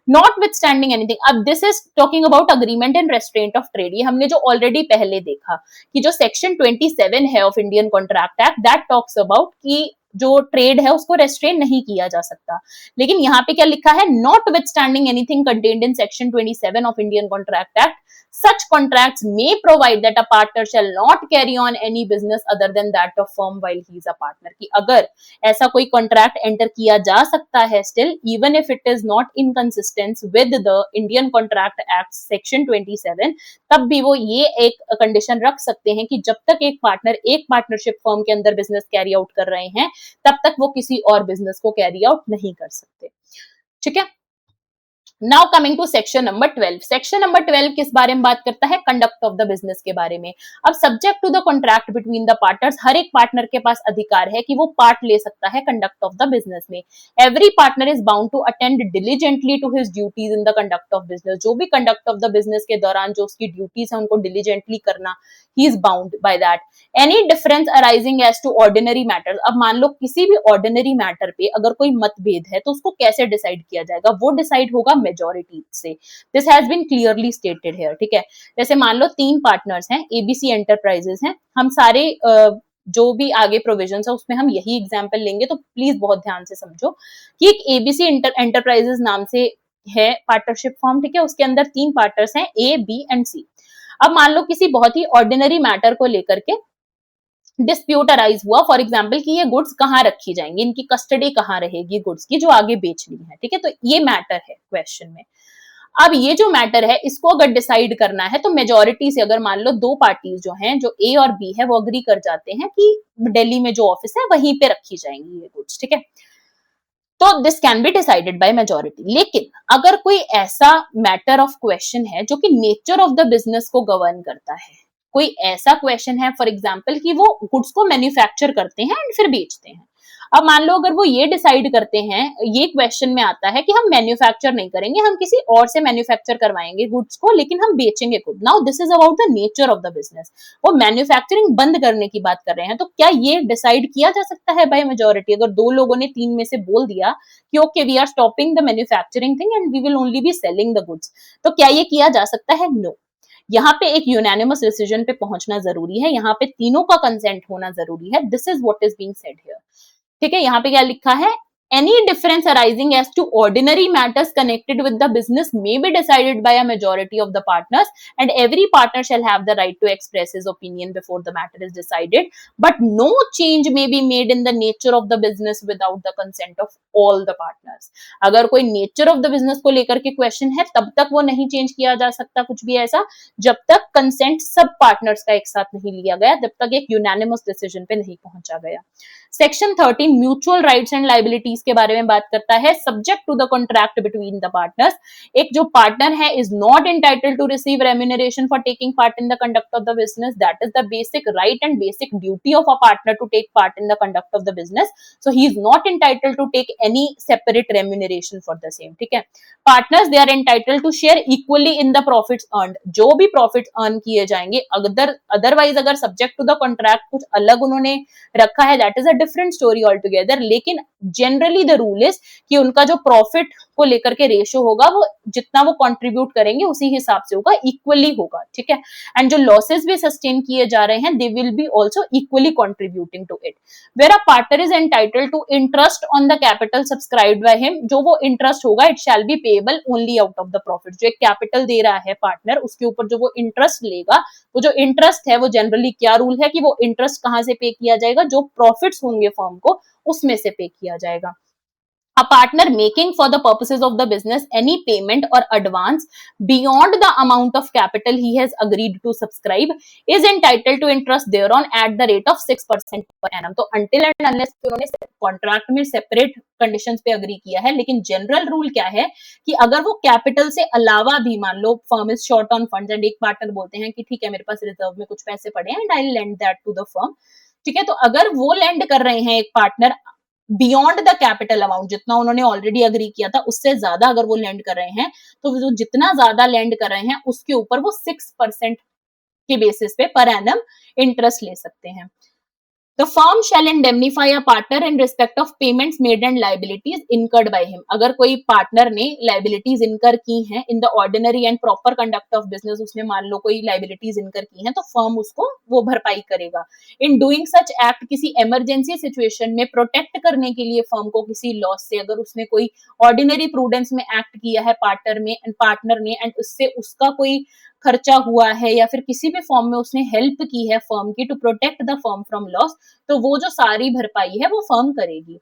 नॉटविथस्टैंडिंग एनीथिंग, अब this is talking about agreement and restraint of trade. ये हमने जो ऑलरेडी पहले देखा कि जो सेक्शन 27 है of Indian contract act, that talks about कि जो ट्रेड है उसको रेस्ट्रेन नहीं किया जा सकता, लेकिन यहाँ पे क्या लिखा है, notwithstanding anything contained in section 27 of Indian contract act, such contracts may provide that a partner shall not carry on any business other than that of firm while he is a partner। कि अगर ऐसा कोई contract enter किया जा सकता है still even if it is not in consistence with the Indian Contract Act section 27, तब भी वो ये एक कंडीशन रख सकते हैं कि जब तक एक पार्टनर एक पार्टनरशिप फर्म के अंदर बिजनेस कैरी आउट कर रहे हैं, तब तक वो किसी और बिजनेस को कैरी आउट नहीं कर सकते। ठीक है। Now coming to section number 12। Section number 12 किस बारे में बात करता है, कंडक्ट ऑफ द बिजनेस के बारे में। अब subject to the contract between the partners, हर एक पार्टनर के पास अधिकार है कि वो पार्ट ले सकता है कंडक्ट ऑफ द बिजनेस में। Every partner is bound to attend diligently to his duties in the conduct of business. जो भी कंडक्ट ऑफ द बिजनेस के दौरान जो उसकी ड्यूटीज है उनको डिलीजेंटली करना, he is bound by that. Any difference arising as to ordinary matters, अब मान लो किसी भी ऑर्डिनरी मैटर पे अगर कोई मतभेद है तो उसको कैसे डिसाइड किया जाएगा, वो डिसाइड होगा मेजॉरिटी से। This has been clearly stated here. ठीक है। जैसे मान लो 3 पार्टनर्स हैं, एबीसी एंटरप्राइजेस हैं, हम सारे जो भी आगे प्रोविजन है उसमें हम यही एग्जाम्पल लेंगे, तो प्लीज बहुत ध्यान से समझो कि एक एबीसी एंटरप्राइजेस नाम से है पार्टनरशिप फॉर्म, ठीक है, उसके अंदर 3 पार्टनर्स हैं, ए, बी एंड सी। अब मान लो किसी बहुत ही ऑर्डिनरी मैटर को लेकर के डिस्प्यूट अराइज हुआ, फॉर एग्जाम्पल कि ये गुड्स कहाँ रखी जाएंगी, इनकी कस्टडी कहाँ रहेगी गुड्स की जो आगे बेचनी है, ठीक है, तो ये मैटर है क्वेश्चन में। अब ये जो मैटर है इसको अगर डिसाइड करना है तो मेजोरिटी से, अगर मान लो 2 पार्टीज जो हैं, जो ए और बी है, वो अग्री कर जाते हैं कि दिल्ली में जो ऑफिस है वहीं पे रखी जाएंगी ये गुड्स, ठीक है, तो this can be decided by majority. लेकिन अगर कोई ऐसा मैटर ऑफ क्वेश्चन है जो कि नेचर ऑफ द बिजनेस को गवर्न करता है, कोई ऐसा क्वेश्चन है फॉर एग्जाम्पल कि वो गुड्स को मैन्युफैक्चर करते हैं एंड फिर बेचते हैं। अब मान लो अगर वो ये डिसाइड करते हैं, ये क्वेश्चन में आता है कि हम मैन्युफैक्चर नहीं करेंगे, हम किसी और से मैन्युफैक्चर करवाएंगे गुड्स को, लेकिन हम बेचेंगे खुद। Now this is about the nature of the business, वो मैन्युफैक्चरिंग बंद करने की बात कर रहे हैं, तो क्या ये डिसाइड किया जा सकता है बाय मेजोरिटी? अगर 2 लोगों ने 3 में से बोल दिया कि okay we are stopping the manufacturing thing and we will only be selling the goods, तो क्या ये किया जा सकता है? नो। यहाँ पे एक यूनानिमस डिसीजन पे पहुंचना जरूरी है, यहाँ पे तीनों का कंसेंट होना जरूरी है। This is what is being said here, ठीक है। यहाँ पे क्या लिखा है? Any difference arising as to ordinary matters connected with the business may be decided by a majority of the partners, and every partner shall have the right to express his opinion before the matter is decided. But no change may be made in the nature of the business without the consent of all the partners. अगर कोई nature of the business को लेकर के question है, तब तक वो नहीं change किया जा सकता कुछ भी ऐसा, जब तक consent सब partners का एक साथ नहीं लिया गया, जब तक एक unanimous decision पे नहीं पहुंचा गया। Section 13 mutual rights and liabilities के बारे में बात करता है। Subject to the contract between the partners, एक जो पार्टनर है is not entitled to receive remuneration for taking part in the conduct of the business, that is the basic right and basic duty of a partner to take part in the conduct of the business, so he is not entitled to take any separate remuneration for the same, ठीक है। Partners they are entitled to share equally in the profits earned, जो भी profits earn किए जाएंगे, otherwise अगर subject to the contract कुछ अलग उन्होंने रखा है, that is a different story all together. लेकिन जनरली द रूल इज कि उनका जो प्रॉफिट को लेकर के रेशियो होगा, वो जितना वो कंट्रीब्यूट करेंगे उसी हिसाब से होगा, इक्वली होगा, ठीक है। एंड जो लॉसेस भी सस्टेन किए जा रहे हैं, they will be also equally contributing to it. Where a partner is entitled to interest on the capital subscribed by him, जो वो इंटरेस्ट होगा it shall be payable only out of the profit. जो एक capital दे रहा है partner, उसके ऊपर जो वो इंटरेस्ट लेगा, वो जो इंटरेस्ट है वो जनरली क्या रूल है कि वो इंटरेस्ट कहां से पे किया जाएगा? जो प्रॉफिट्स होंगे फर्म को उसमें से पे किया जाएगा। A partner making for the purposes of the business any payment or advance beyond the amount of capital he has agreed to subscribe is entitled to interest thereon at the rate of 6% per annum. तो until and unless उन्होंने contract में separate conditions पे agree किया है, लेकिन general rule क्या है कि अगर वो कैपिटल से अलावा भी, मान लो firm is short on funds and एक पार्टनर बोलते हैं कि ठीक है मेरे पास रिजर्व में कुछ पैसे पड़े हैं and I lend that to the firm, ठीक है, तो अगर वो लेंड कर रहे हैं एक partner beyond the capital amount, जितना उन्होंने ऑलरेडी अग्री किया था उससे ज्यादा अगर वो लेंड कर रहे हैं, तो जो जितना ज्यादा लेंड कर रहे हैं उसके ऊपर वो 6% के बेसिस पे पर एनम इंटरेस्ट ले सकते हैं। The firm shall indemnify a partner in respect of payments made and liabilities incurred by him. अगर कोई पार्टनर ने liabilities incur की हैं in the ordinary and proper conduct of business, उसने मान लो कोई liabilities incur की हैं, तो firm उसको वो भरपाई करेगा। In doing such act, किसी emergency situation में protect करने के लिए firm को किसी loss से, अगर उसने कोई ordinary prudence में act किया है पार्टनर ने and उससे उसका कोई खर्चा हुआ है या फिर किसी भी फॉर्म में उसने हेल्प की है फर्म की to protect the firm from loss, तो वो जो सारी भरपाई है वो फर्म करेगी।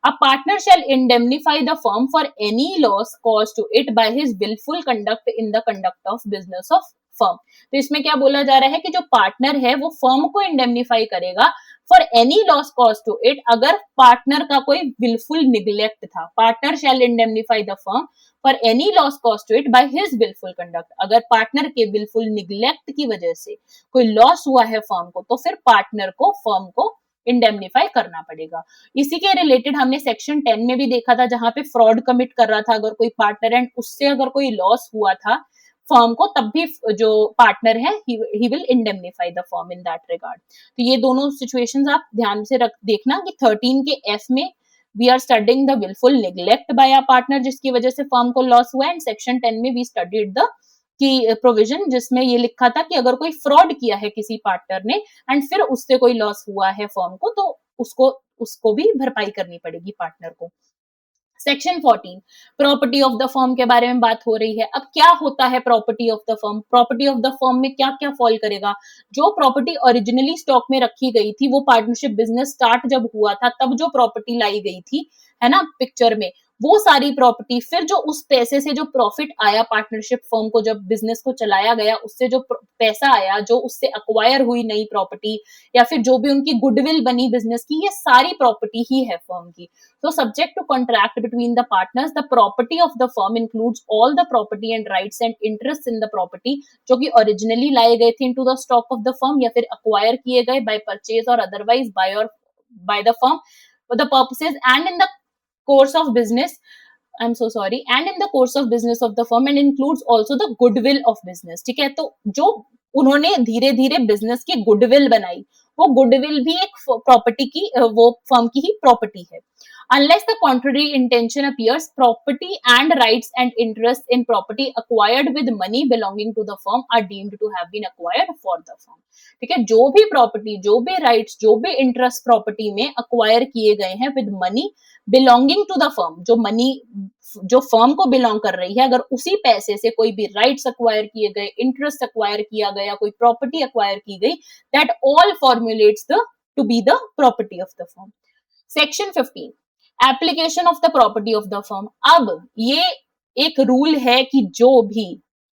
A partner shall indemnify the firm for any loss caused to it by his willful conduct in the conduct of business of firm. तो इसमें क्या बोला जा रहा है कि जो पार्टनर है वो फर्म को इंडेमनीफाई करेगा for any loss cause to it, अगर पार्टनर का कोई विलफुल निग्लेक्ट था। Partner shall indemnify the firm for any loss cause to it by his wilful conduct, अगर पार्टनर के विलफुल निग्लेक्ट की वजह से कोई लॉस हुआ है फर्म को, तो फिर पार्टनर को फर्म को इंडेमनीफाई करना पड़ेगा। इसी के रिलेटेड हमने सेक्शन 10 में भी देखा था, जहां पे फ्रॉड कमिट कर रहा था अगर कोई पार्टनर एंड उससे अगर कोई लॉस हुआ था फर्म को, तब भी जो पार्टनर है he will indemnify the firm in that regard. तो ये दोनों सिचुएशंस आप ध्यान से देखना कि 13 के एफ में we are studying the wilful neglect by a partner जिसकी वजह से फर्म को लॉस हुआ, एंड सेक्शन 10 में we studied the key provision जिसमें ये लिखा था कि अगर कोई फ्रॉड किया है किसी पार्टनर ने एंड फिर उससे कोई लॉस हुआ है फर्म को, तो उसको भी भरपाई करनी पड़ेगी पार्टनर को। Section 14 property of the firm के बारे में बात हो रही है। अब क्या होता है property of the firm? Property of the firm में क्या क्या फॉल करेगा? जो प्रॉपर्टी ओरिजिनली स्टॉक में रखी गई थी, वो पार्टनरशिप बिजनेस स्टार्ट जब हुआ था तब जो प्रॉपर्टी लाई गई थी, है ना, पिक्चर में, वो सारी प्रॉपर्टी, फिर जो उस पैसे से जो प्रॉफिट आया पार्टनरशिप फर्म को, जब बिजनेस को चलाया गया, उससे जो पैसा आया, जो उससे अक्वायर हुई नई प्रॉपर्टी, या फिर जो भी उनकी गुडविल बनी बिजनेस की, ये सारी प्रॉपर्टी ही है फर्म की। So subject to contract between the partners, the property of the firm includes all the property and rights and interests in the property जो कि originally लाए गए थे into the stock of the firm या फिर acquire किए गए by purchase or otherwise by the firm for the purposes and in the course of business. I'm so sorry. And in the course of business of the firm and includes also the goodwill of business. ठीक है, तो जो उन्होंने धीरे धीरे business की goodwill बनाई, वो गुडविल भी एक प्रॉपर्टी की, वो फर्म की ही प्रॉपर्टी है। Unless the contrary intention appears, property and rights and interests in property acquired with money belonging to the firm are deemed to have been acquired for the firm. ठीक है, जो भी property, जो भी rights, जो भी interest property में acquire किए गए हैं with money belonging to the firm, जो मनी जो फर्म को बिलोंग कर रही है, अगर उसी पैसे से कोई भी राइट्स अक्वायर किए गए, इंटरेस्ट अक्वायर किया गया, कोई प्रॉपर्टी अक्वायर की गई, that all formulates the to be the property of the firm. Section 15 application of the property of the firm. अब ये एक रूल है कि जो भी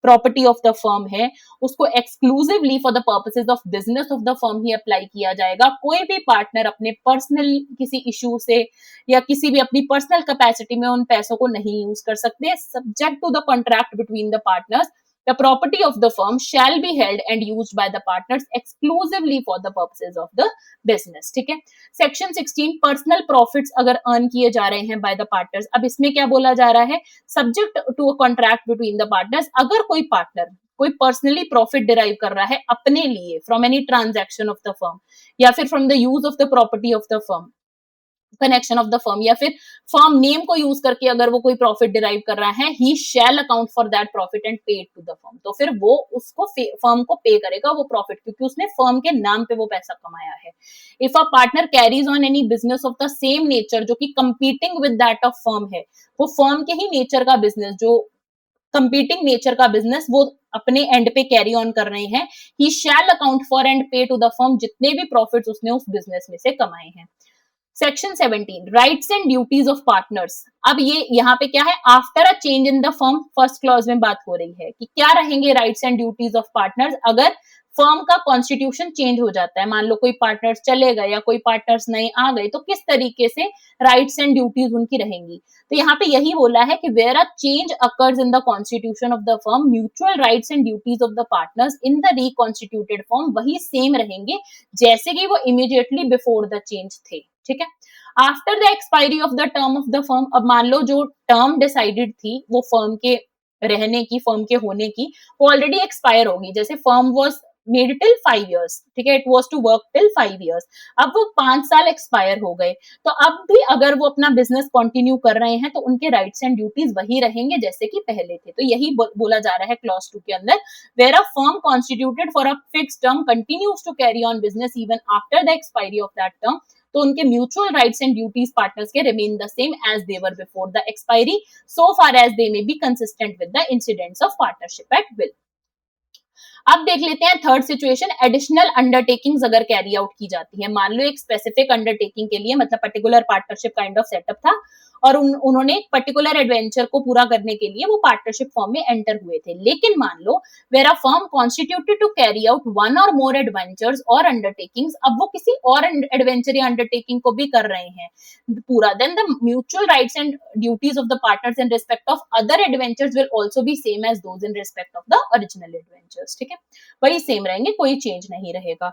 प्रॉपर्टी ऑफ द फर्म है उसको exclusively for the purposes of business of the firm he apply किया जाएगा। कोई भी पार्टनर अपने पर्सनल किसी इशू से या किसी भी अपनी पर्सनल कैपेसिटी में उन पैसों को नहीं यूज कर सकते। Subject to the contract between the partners, the property of the firm shall be held and used by the partners exclusively for the purposes of the business। ठीक है, सेक्शन 16 पर्सनल प्रॉफिट्स अगर earn किए जा रहे हैं by the partners. अब इसमें क्या बोला जा रहा है? Subject to a contract between the partners, अगर कोई पार्टनर कोई पर्सनली प्रॉफिट डिराइव कर रहा है अपने लिए from any transaction of the firm या फिर from the use of the property of the firm, connection of the firm, या फिर फर्म नेम को यूज करके अगर वो कोई प्रॉफिट डिराइव कर रहा है, he shall account for that profit and pay to the firm. तो फिर वो उसको फर्म को पे करेगा वो प्रॉफिट, क्योंकि उसने फर्म के नाम पे वो पैसा कमाया है। If a partner carries on any business of the same nature जो कि competing with that of firm है, वो फर्म के ही नेचर का बिजनेस, जो कंपीटिंग नेचर का बिजनेस वो अपने एंड पे कैरी ऑन कर रहे हैं, ही shall account for and pay to the firm जितने भी प्रॉफिट्स उसने उस बिजनेस में से कमाए हैं। Section 17 rights and duties of partners. अब ये यहाँ पे क्या है? After a change in the firm, first clause में बात हो रही है कि क्या रहेंगे rights and duties of partners अगर फर्म का कॉन्स्टिट्यूशन चेंज हो जाता है। मान लो कोई पार्टनर्स चले गए या कोई पार्टनर्स नए आ गए, तो किस तरीके से राइट्स एंड ड्यूटीज उनकी रहेंगी? तो यहाँ पे यही बोला है कि where a change occurs in the constitution of the firm, mutual rights and duties of the partners in the reconstituted firm वही सेम रहेंगे जैसे कि वो इमीडिएटली बिफोर द चेंज थे। ठीक है, after the expiry of the term of the firm, अब मान लो जो टर्म डिसाइडेड थी वो फर्म के रहने की, फर्म के होने की, वो ऑलरेडी एक्सपायर होगी। जैसे firm was made till 5 years, ठीक है, it was to work till 5 years, अब वो 5 साल एक्सपायर हो गए, तो अब भी अगर वो अपना बिजनेस कंटिन्यू कर रहे हैं तो उनके राइट्स एंड ड्यूटीज वही रहेंगे जैसे कि पहले थे। तो यही बोला जा रहा है क्लॉज 2 के अंदर, where a firm constituted for a fixed term continues to carry on business even after the expiry of that term, तो उनके mutual rights and duties partners के remain the same as they were before the expiry, so far as they may be consistent with the incidents of partnership at will. अब देख लेते हैं third situation, additional undertakings अगर carry out की जाती है। मान लो एक स्पेसिफिक अंडरटेकिंग के लिए, मतलब particular partnership kind of setup था और उन्होंने एक पर्टिकुलर एडवेंचर को पूरा करने के लिए वो पार्टनरशिप फॉर्म में एंटर हुए थे, लेकिन मान लो where a firm constituted to carry out one और मोर एडवेंचर्स और अंडरटेकिंग्स, अब वो किसी और एडवेंचर या अंडरटेकिंग को भी कर रहे हैं पूरा, then the mutual rights and duties of the partners in respect of other adventures will also be same as those in respect of the original adventures. ठीक है, वही सेम रहेंगे, कोई चेंज नहीं रहेगा।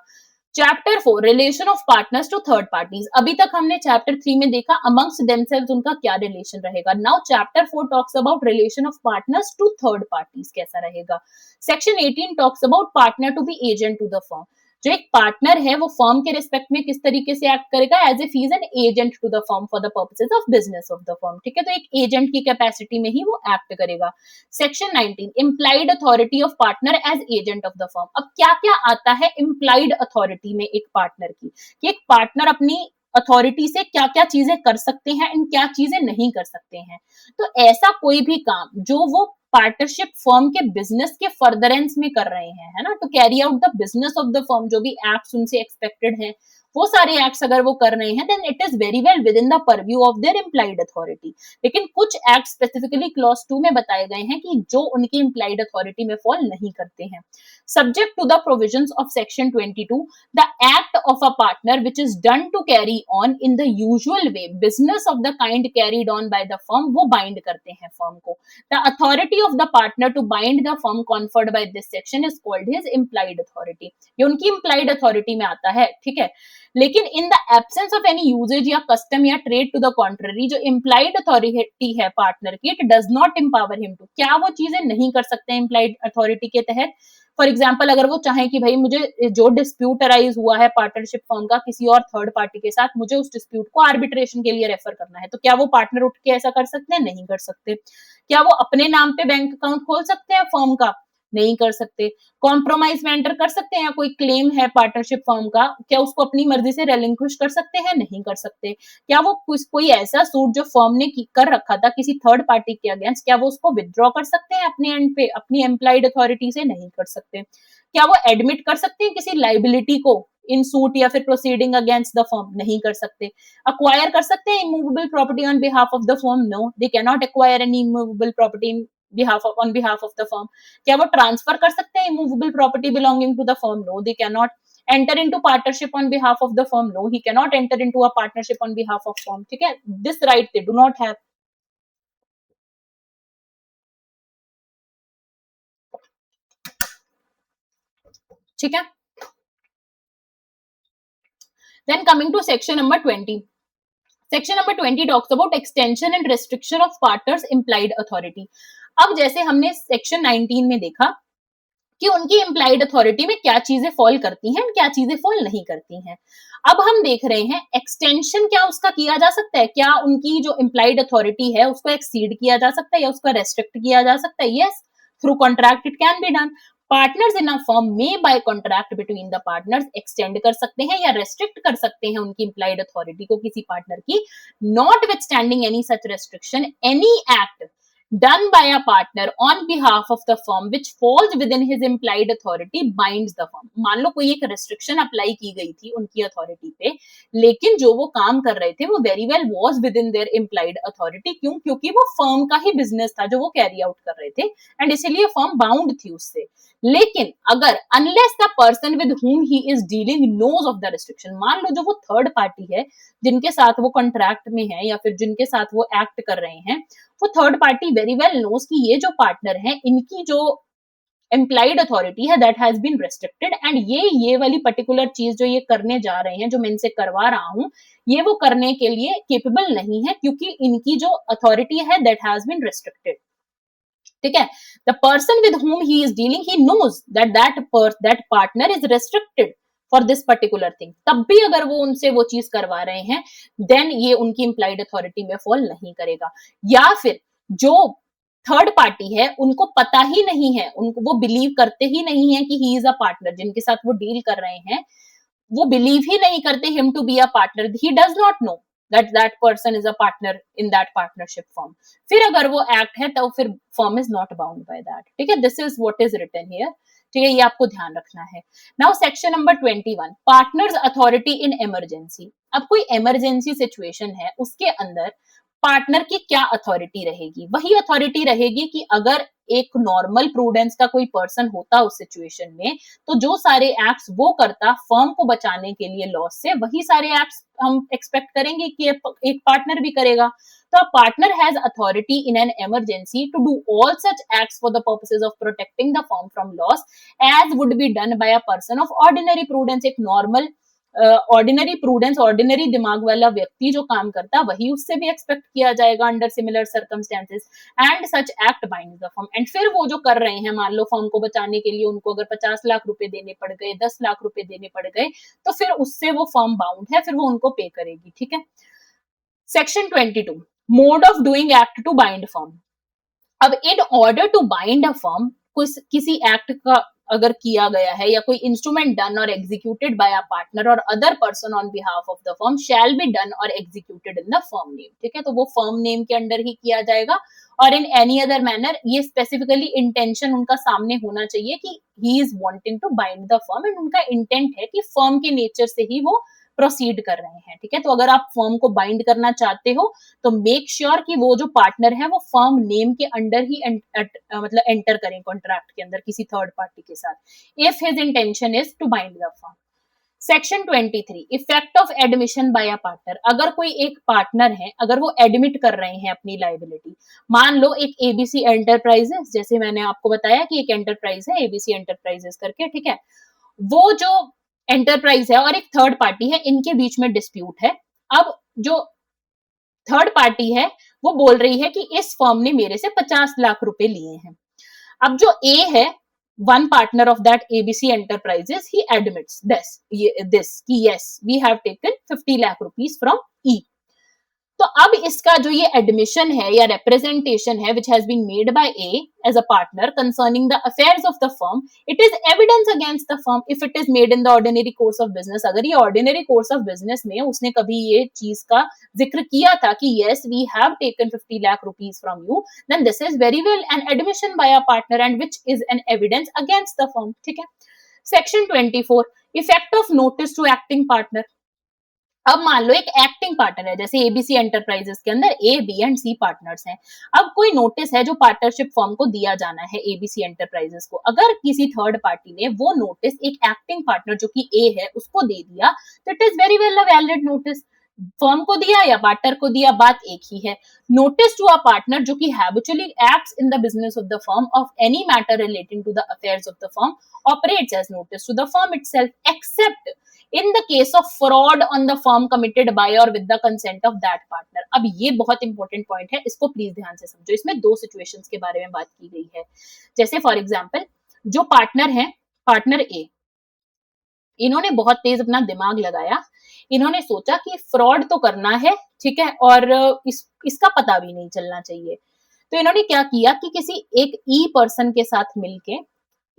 Chapter 4 relation of partners to third parties. अभी तक हमने चैप्टर 3 में देखा अमंग्स्ट देमसेल्व्स उनका क्या रिलेशन रहेगा। Now chapter 4 talks about relation of partners to third parties, कैसा रहेगा। Section 18 talks about partner to be agent to the firm. जो एक पार्टनर है वो फर्म के रिस्पेक्ट में किस तरीके से एक्ट करेगा, as if he is an agent to the firm for the purposes of business of the firm. ठीक है, तो एक एजेंट की कैपेसिटी में ही वो एक्ट करेगा। Section 19 implied authority of partner as agent of the firm. अब क्या क्या आता है इम्प्लाइड अथॉरिटी में एक पार्टनर की, कि एक पार्टनर अपनी अथॉरिटी से क्या क्या चीजें कर सकते हैं एंड क्या चीजें नहीं कर सकते हैं। तो ऐसा कोई भी काम जो वो पार्टनरशिप फर्म के बिजनेस के फर्दरेंस में कर रहे हैं, है ना, to carry out the business of the firm, जो भी एक्ट्स उनसे एक्सपेक्टेड हैं, वो सारे एक्ट्स अगर वो कर रहे हैं, then it is very well within the purview of their implied authority. लेकिन कुछ एक्ट स्पेसिफिकली क्लॉज 2 में बताए गए हैं कि जो उनकी इम्प्लाइड अथॉरिटी में फॉल नहीं करते हैं। Subject to the provisions of section 22, the act of a partner which is done to carry on in the usual way business of the kind carried on by the firm, वो bind करते हैं firm को। The authority of the partner to bind the firm conferred by this section is called his implied authority. ये उनकी implied authority में आता है, ठीक है। लेकिन in the absence of any usages या कस्टम या ट्रेड टू द कॉन्ट्ररी, जो इम्प्लाइड अथॉरिटी है पार्टनर की, it does not empower him to, क्या वो चीजें नहीं कर सकते हैं इम्प्लाइड अथॉरिटी के तहत। फॉर एग्जाम्पल, अगर वो चाहे कि भाई मुझे जो डिस्प्यूट अराइज हुआ है पार्टनरशिप फर्म का किसी और थर्ड पार्टी के साथ, मुझे उस डिस्प्यूट को आर्बिट्रेशन के लिए रेफर करना है, तो क्या वो पार्टनर उठ के ऐसा कर सकते हैं? नहीं कर सकते। क्या वो अपने नाम पे बैंक अकाउंट खोल सकते हैं फर्म का? नहीं कर सकते। कॉम्प्रोमाइज में एंटर कर सकते हैं? कोई क्लेम है पार्टनरशिप फर्म का, क्या उसको अपनी मर्जी से रेलिंक्विश कर सकते हैं? नहीं कर सकते। क्या वो कोई ऐसा सूट जो फर्म ने कर रखा था किसी थर्ड पार्टी के अगेंस्ट, क्या वो उसको विथड्रॉ कर सकते हैं अपने एंड पे अपनी एम्प्लॉयड अथॉरिटी से? नहीं कर सकते। क्या वो एडमिट कर सकते हैं किसी लाइबिलिटी को इन सूट या फिर प्रोसीडिंग अगेंस्ट द फर्म? नहीं कर सकते। अक्वायर कर सकते हैं immovable property on behalf of the firm? No, they can not acquire any immovable property on behalf of the firm. क्या वो ट्रांसफर कर सकते हैं immovable property belonging to the firm? No, they cannot. Enter into partnership on behalf of the firm? No, he cannot enter into a partnership on behalf of firm. ठीक है, this right they do not have. ठीक है। Then coming to section number 20. Section number 20 talks about extension and restriction of partners implied authority. अब जैसे हमने section 19 में देखा कि उनकी इम्प्लाइड अथॉरिटी में क्या चीजें फॉल करती हैं, क्या चीजें फॉल नहीं करती हैं। अब हम देख रहे हैं एक्सटेंशन क्या उसका किया जा सकता है, क्या उनकी जो इम्प्लाइड अथॉरिटी है उसको एक्सीड किया जा सकता है या उसका रेस्ट्रिक्ट किया जा सकता है? Yes, through contract it can be done. Partners in a firm में by contract between the partners extend कर सकते हैं या रेस्ट्रिक्ट कर सकते हैं उनकी इम्प्लाइड अथॉरिटी को किसी पार्टनर की, not with standing any such restriction, any act done by a partner on behalf of the firm which falls within his implied authority binds the firm. मान लो कोई एक restriction अप्लाई की गई थी उनकी अथॉरिटी पे, लेकिन जो वो काम कर रहे थे वो very well was within their implied authority। क्यों? क्योंकि वो फर्म का ही बिजनेस था जो वो कैरी आउट कर रहे थे एंड इसीलिए फर्म बाउंड थी उससे। लेकिन अगर unless the person with whom he is dealing knows of the restriction, मान लो जो वो थर्ड पार्टी है जिनके साथ वो कॉन्ट्रैक्ट में है या फिर जिनके साथ वो एक्ट कर रहे हैं, वो third party very well knows कि ये जो पार्टनर है इनकी जो एम्प्लाइड अथॉरिटी है that has been restricted and ये वाली पर्टिकुलर चीज जो ये करने जा रहे हैं, जो मैं इनसे करवा रहा हूं, ये वो करने के लिए केपेबल नहीं है क्योंकि इनकी जो अथॉरिटी है दैट हैज बीन रेस्ट्रिक्टेड। ठीक है, the person with whom he is dealing he knows that partner is restricted for this particular thing, तब भी अगर वो उनसे वो चीज करवा रहे हैं देन ये उनकी इम्प्लाइड अथॉरिटी में फॉल नहीं करेगा। या फिर जो थर्ड पार्टी है उनको पता ही नहीं है, उनको वो बिलीव करते ही नहीं है कि ही इज अ पार्टनर, जिनके साथ वो डील कर रहे हैं वो बिलीव ही नहीं करते him to be a partner, he does not know that person is a partner in that partnership firm, फिर अगर वो एक्ट है तो फिर firm is not bound by that। ठीक है, this is what is written here। ठीक है, ये आपको ध्यान रखना है। Now section number 21, partners authority in emergency. अब कोई इमरजेंसी सिचुएशन है, उसके अंदर पार्टनर की क्या अथॉरिटी रहेगी? वही अथॉरिटी रहेगी कि अगर एक नॉर्मल प्रूडेंस का कोई पर्सन होता उस सिचुएशन में, तो जो सारे एक्ट्स वो करता फर्म को बचाने के लिए लॉस से, वही सारे एक्ट्स हम एक्सपेक्ट करेंगे कि एक पार्टनर भी करेगा। तो a partner has authority in an emergency to do all such acts for the purposes of protecting the firm from loss as would be done by a person of ordinary prudence। एक normal ordinary prudence, ordinary दिमाग वाला व्यक्ति जो काम करता वही उससे भी एक्सपेक्ट किया जाएगा under similar circumstances and such act binds the firm. And फिर वो जो कर रहे हैं, मान लो फर्म को बचाने के लिए उनको अगर 50 लाख रुपए देने पड़ गए, 10 लाख रुपए देने पड़ गए, तो फिर उससे वो फर्म बाउंड है, फिर वो उनको पे करेगी। ठीक है, section 22, mode of doing act to bind firm. अब in order to bind a firm किसी एक्ट का अगर किया गया है या कोई इंस्ट्रूमेंट डन और एग्जीक्यूटेड बाय अ पार्टनर और other person on behalf of the firm shall be done और executed in the firm name, ठीक है, तो वो फर्म नेम के अंडर ही किया जाएगा। और इन एनी अदर मैनर, ये स्पेसिफिकली इंटेंशन उनका सामने होना चाहिए कि he is wanting to bind the firm, and उनका इंटेंट है कि फर्म के नेचर से ही वो प्रोसीड कर रहे हैं, ठीक है। तो अगर आप फर्म को बाइंड करना चाहते हो तो मेक श्योर कि वो जो पार्टनर है वो फर्म नेम के अंडर ही मतलब एंटर करें कॉन्ट्रैक्ट के अंदर किसी थर्ड पार्टी के साथ, if his intention is to bind the firm. Section 23, effect of admission by a partner. अगर कोई एक पार्टनर है, अगर वो एडमिट कर रहे हैं अपनी लाइबिलिटी, मान लो एक एबीसी एंटरप्राइजेस, जैसे मैंने आपको बताया कि एक एंटरप्राइज है एबीसी एंटरप्राइजेस करके, ठीक है, वो जो एंटरप्राइज है और एक थर्ड पार्टी है, इनके बीच में डिस्प्यूट है। अब जो थर्ड पार्टी है वो बोल रही है कि इस फर्म ने मेरे से 50 लाख रुपए लिए हैं। अब जो ए है, one partner of that ABC enterprises, he admits this कि yes we have taken 50 lakh rupees from E. तो अब इसका जो ये एडमिशन है या रिप्रेजेंटेशन है which has been made by a as a partner concerning the affairs of the firm, it is evidence against the firm if it is made in the ordinary course of business. अगर ये ordinary course of business में उसने कभी ये चीज का जिक्र किया था कि yes we have taken 50 lakh rupees from you, then this is very well an admission by a partner and which is an evidence against the firm, ठीक है। Section 24, effect of notice to acting partner. अब मान लो एक acting partner है, जैसे ABC enterprises के अंदर A B and C partners हैं। अब कोई नोटिस है जो पार्टनरशिप फर्म को दिया जाना है एबीसी एंटरप्राइजेस को, अगर किसी थर्ड पार्टी ने वो नोटिस एक एक्टिंग पार्टनर जो कि ए है उसको दे दिया, तो it is very well a valid notice. Firm को दिया या पार्टनर को दिया, बात एक ही है। नोटिस टू अ पार्टनर जो कि habitually acts in the business of the firm of any matter relating to the affairs of the firm operates as notice to the firm itself except in the case of fraud on the firm committed by or with the consent of that partner। अब ये बहुत important point है, इसको please ध्यान से समझो। इसमें दो सिचुएशंस के बारे में बात की गई है। जैसे फॉर एग्जांपल जो पार्टनर है, पार्टनर ए, इन्होंने बहुत तेज अपना दिमाग लगाया, इन्होंने सोचा कि फ्रॉड तो करना है, ठीक है, और इसका पता भी नहीं चलना चाहिए। तो इन्होंने क्या किया कि किसी एक ई पर्सन के साथ मिलके,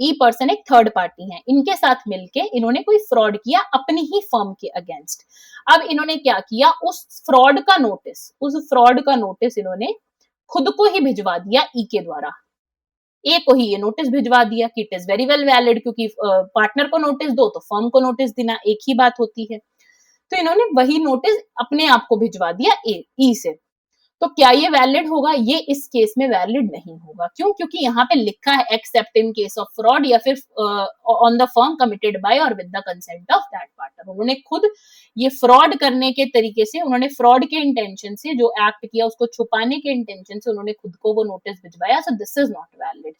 ई पर्सन एक थर्ड पार्टी है, इनके साथ मिलके इन्होंने कोई फ्रॉड किया अपनी ही फर्म के अगेंस्ट। अब इन्होंने क्या किया, उस फ्रॉड का नोटिस इन्होंने खुद को ही भिजवा दिया ई के द्वारा, ए को ही ये नोटिस भिजवा दिया कि it is very well valid, क्योंकि पार्टनर को नोटिस दो तो फर्म को नोटिस देना एक ही बात होती है। तो इन्होंने वही नोटिस अपने आप को भिजवा दिया ई से। तो क्या ये वैलिड होगा? ये इस केस में वैलिड नहीं होगा। क्यों? क्योंकि यहाँ पे लिखा है except in case of fraud या फिर on the firm committed by और with the consent of that partner. उन्होंने खुद ये फ्रॉड करने के तरीके से, उन्होंने फ्रॉड के इंटेंशन से जो एक्ट किया उसको छुपाने के इंटेंशन से उन्होंने खुद को वो नोटिस भिजवाया। So this is not valid,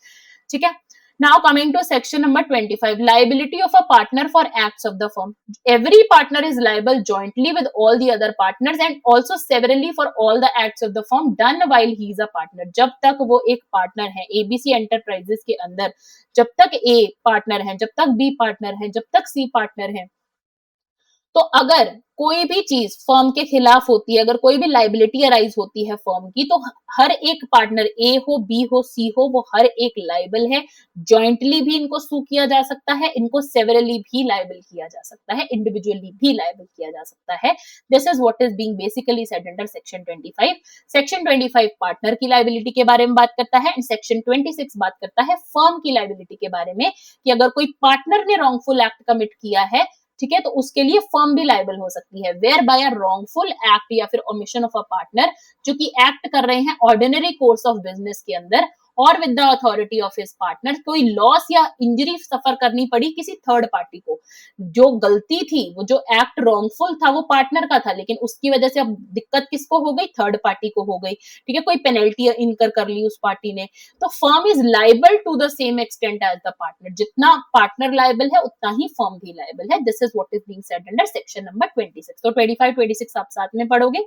ठीक है। Now coming to section number 25, liability of a partner for acts of the firm. Every partner is liable jointly with all the other partners and also severally for all the acts of the firm done while he is a partner. जब तक वो एक partner है ABC enterprises के अंदर, जब तक ए partner है, जब तक बी पार्टनर है, जब तक सी पार्टनर है, तो अगर कोई भी चीज फर्म के खिलाफ होती है, अगर कोई भी लाइबिलिटी अराइज होती है फर्म की, तो हर एक पार्टनर ए हो, बी हो, सी हो, वो हर एक लाइबल है। जॉइंटली भी इनको सू किया जा सकता है, इनको सेवरली भी लाइबल किया जा सकता है, इंडिविजुअली भी लाइबल किया जा सकता है। This is what is being basically said under section 25। Section 25 partner की लाइबिलिटी के बारे में बात करता है एंड सेक्शन 26 बात करता है फर्म की लाइबिलिटी के बारे में, कि अगर कोई पार्टनर ने रॉन्गफुल एक्ट कमिट किया है, ठीक है, तो उसके लिए फर्म भी लाइबल हो सकती है। Where by a wrongful act या फिर ओमिशन ऑफ अ पार्टनर जो कि एक्ट कर रहे हैं ऑर्डिनरी कोर्स ऑफ बिजनेस के अंदर और with the authority of his partner, कोई लॉस या इंजरी सफर करनी पड़ी किसी थर्ड पार्टी को। जो गलती थी, वो जो एक्ट रॉन्गफुल था वो पार्टनर का था, लेकिन उसकी वजह से अब दिक्कत किसको हो गई? थर्ड पार्टी को हो गई, ठीक है, कोई पेनल्टी इनकर कर ली उस पार्टी ने। तो firm is liable to the same extent as the partner. जितना पार्टनर लाइबल है उतना ही फर्म भी लाइबल है। This is what is being said under section number 26। तो 25 26 आप साथ में पढ़ोगे।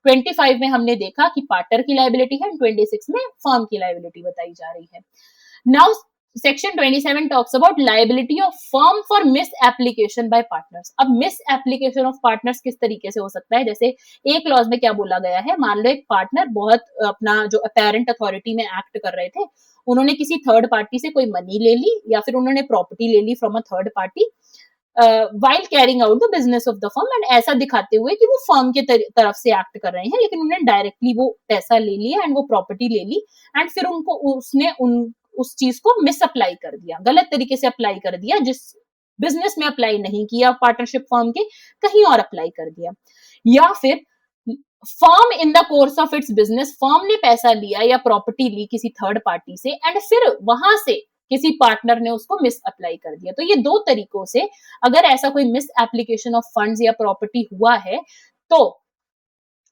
25 में हमने देखा कि पार्टनर की लाइबिलिटी है, 26 में फर्म की लाइबिलिटी बताई जा रही है। Now section 27 talks about liability of firm for miss application by partners. अब मिस एप्लीकेशन ऑफ पार्टनर्स किस तरीके से हो सकता है, जैसे एक क्लॉज में क्या बोला गया है, मान लो एक पार्टनर बहुत अपना जो अपेरेंट अथॉरिटी में एक्ट कर रहे थे, उन्होंने किसी थर्ड पार्टी से कोई मनी ले ली या फिर उन्होंने प्रॉपर्टी ले ली from a third party while carrying out the business of the firm, and ऐसा दिखाते हुए कि वो फर्म के तरफ से एक्ट कर रहे हैं, लेकिन उन्होंने डायरेक्टली वो पैसा ले लिया एंड वो प्रॉपर्टी ले ली, एंड फिर उनको उसने उस चीज को मिस अप्लाई कर दिया, गलत तरीके से अप्लाई कर दिया, जिस बिजनेस में अप्लाई नहीं किया पार्टनरशिप फर्म के, कहीं और अप्लाई कर दिया। या फिर firm in the course of its business, firm ने पैसा लिया या प्रॉपर्टी ली किसी थर्ड पार्टी से, एंड फिर वहां से किसी पार्टनर ने उसको मिस अप्लाई कर दिया। तो ये दो तरीकों से अगर ऐसा कोई मिस एप्लीकेशन ऑफ फंड्स या प्रॉपर्टी हुआ है, तो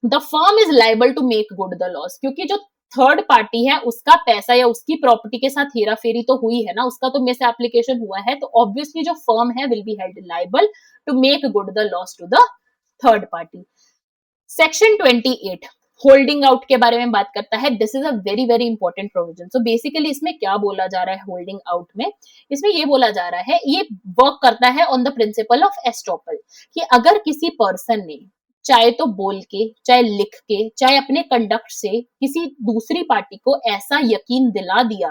the firm is liable to make good the loss, क्योंकि जो थर्ड पार्टी है उसका पैसा या उसकी प्रॉपर्टी के साथ हेरा फेरी तो हुई है ना, उसका तो मिस एप्लीकेशन हुआ है, तो ऑब्वियसली जो फर्म है will be held liable to make good the loss to the third party. Section 28 holding out के बारे में बात करता है। This is a very very important provision. So basically इसमें क्या बोला जा रहा है होल्डिंग आउट में, इसमें ये बोला जा रहा है, ये वर्क करता है on the principle of estoppel, कि अगर किसी पर्सन ने चाहे तो बोल के, चाहे लिख के, चाहे अपने कंडक्ट से किसी दूसरी पार्टी को ऐसा यकीन दिला दिया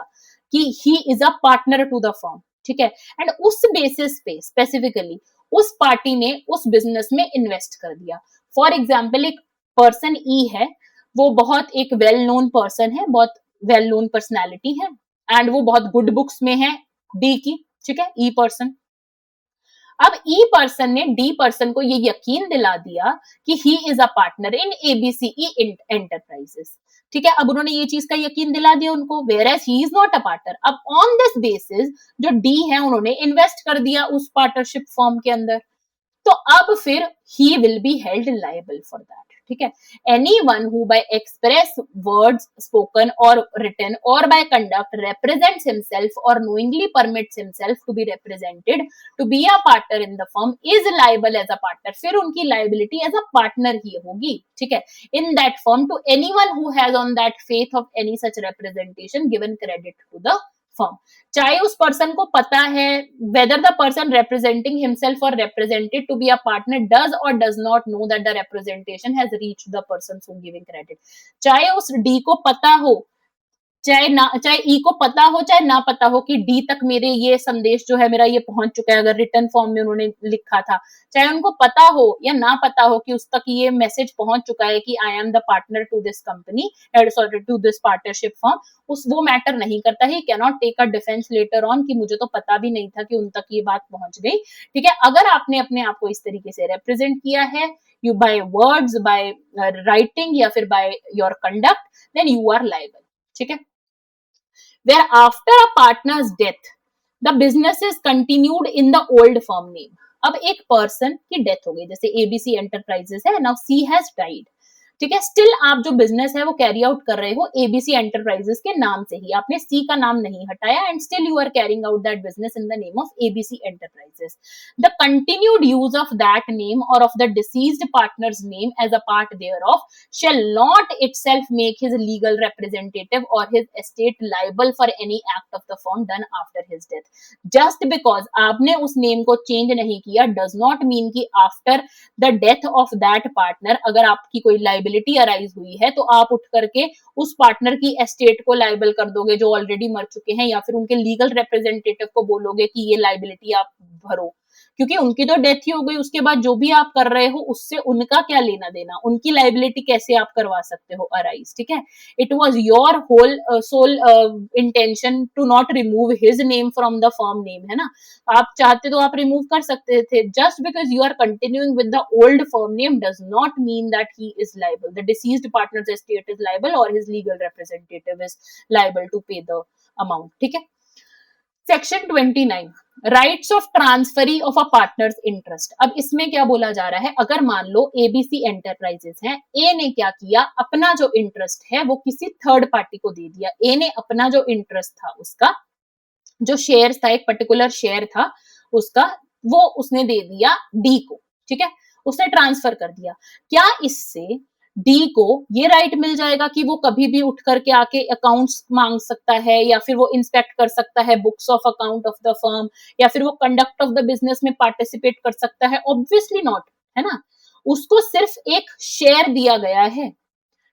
कि he is a partner to the firm, ठीक है, एंड उस बेसिस पे स्पेसिफिकली उस पार्टी ने उस बिजनेस में इन्वेस्ट कर दिया। फॉर एग्जाम्पल एक पर्सन ई है, वो बहुत एक वेल नोन पर्सन है, बहुत वेल नोन पर्सनैलिटी है, एंड वो बहुत गुड बुक्स में है डी की, ठीक है, ई पर्सन। अब ई पर्सन ने डी पर्सन को ये यकीन दिला दिया कि he is a partner in ABCE enterprises, ठीक है, अब उन्होंने ये चीज का यकीन दिला दिया उनको, whereas he is not a partner. अब ऑन दिस बेसिस जो डी है उन्होंने इन्वेस्ट कर दिया उस पार्टनरशिप फॉर्म के अंदर, तो अब फिर he will be held liable for that, ठीक है। Any one who by express words spoken और रिटन और by conduct represents himself or knowingly permits himself to be represented to be a partner in the firm is liable as a partner, फिर उनकी liability as a partner ही होगी, ठीक है, in that firm to anyone who has on that faith of any such representation given credit to the firm। चाहे उस person को पता है whether the person representing himself or represented to be a partner does or does not know that the representation has reached the person who giving credit, चाहे उस D को पता हो, चाहे ई को पता हो चाहे ना पता हो कि डी तक मेरे ये संदेश जो है मेरा ये पहुंच चुका है, अगर रिटर्न फॉर्म में उन्होंने लिखा था, चाहे उनको पता हो या ना पता हो कि उस तक ये मैसेज पहुंच चुका है कि I am the partner to this company, sorry to this partnership form, उस वो मैटर नहीं करता है, can not take a defence later on कि मुझे तो पता भी नहीं था कि उन तक ये बात पहुंच गई, ठीक है। अगर आपने अपने आप को इस तरीके से रिप्रेजेंट किया है, you by words, by writing या फिर by your conduct, then you are liable, ठीक है। where after a partner's death the business is continued in the old firm name। अब एक पर्सन की डेथ हो गई, जैसे एबीसी एंटरप्राइजेस है, नाउ सी हैज डाइड, ठीक है, स्टिल आप जो बिजनेस है वो कैरी आउट कर रहे हो एबीसी एंटरप्राइजेस के नाम से ही, आपने सी का नाम नहीं हटाया, and still you are carrying out that business in the name of ABC enterprises. The continued use of that name और of the deceased partner's name as a part thereof shall not itself make his legal representative or his estate liable for any act of the firm done after his death। just because आपने उस name को change नहीं किया does not mean कि after the death of that partner अगर आपकी कोई liability arise हुई है तो आप उठ करके उस पार्टनर की एस्टेट को लाइबल कर दोगे जो ऑलरेडी मर चुके हैं, या फिर उनके लीगल रिप्रेजेंटेटिव को बोलोगे कि ये लाइबिलिटी आप भरो, क्योंकि उनकी तो डेथ ही हो गई, उसके बाद जो भी आप कर रहे हो उससे उनका क्या लेना देना, उनकी लाइबिलिटी कैसे आप करवा सकते हो अराइज, ठीक है। It was your whole sole intention to not remove his name from the firm name, है ना, आप चाहते तो आप रिमूव कर सकते थे। Just because you are continuing with the old firm name does not mean that he is liable, the deceased partner's estate is liable और his legal representative is liable to pay the amount, ठीक है। Section 29 rights of transferee of a partner's interest. अब इसमें क्या बोला जा रहा है, अगर मान लो एबीसी एंटरप्राइजेस हैं, ए ने क्या किया, अपना जो इंटरेस्ट है वो किसी थर्ड पार्टी को दे दिया, ए ने अपना जो इंटरेस्ट था उसका जो शेयर था, एक पर्टिकुलर शेयर था उसका, वो उसने दे दिया डी को, ठीक है, उसने ट्रांसफर कर दिया। क्या इससे डी को ये राइट मिल जाएगा कि वो कभी भी उठ करके आके अकाउंट्स मांग सकता है, या फिर वो इंस्पेक्ट कर सकता है books of account of the firm, या फिर वो कंडक्ट ऑफ द बिजनेस में पार्टिसिपेट कर सकता है? ऑब्वियसली नॉट, है ना। उसको सिर्फ एक शेयर दिया गया है,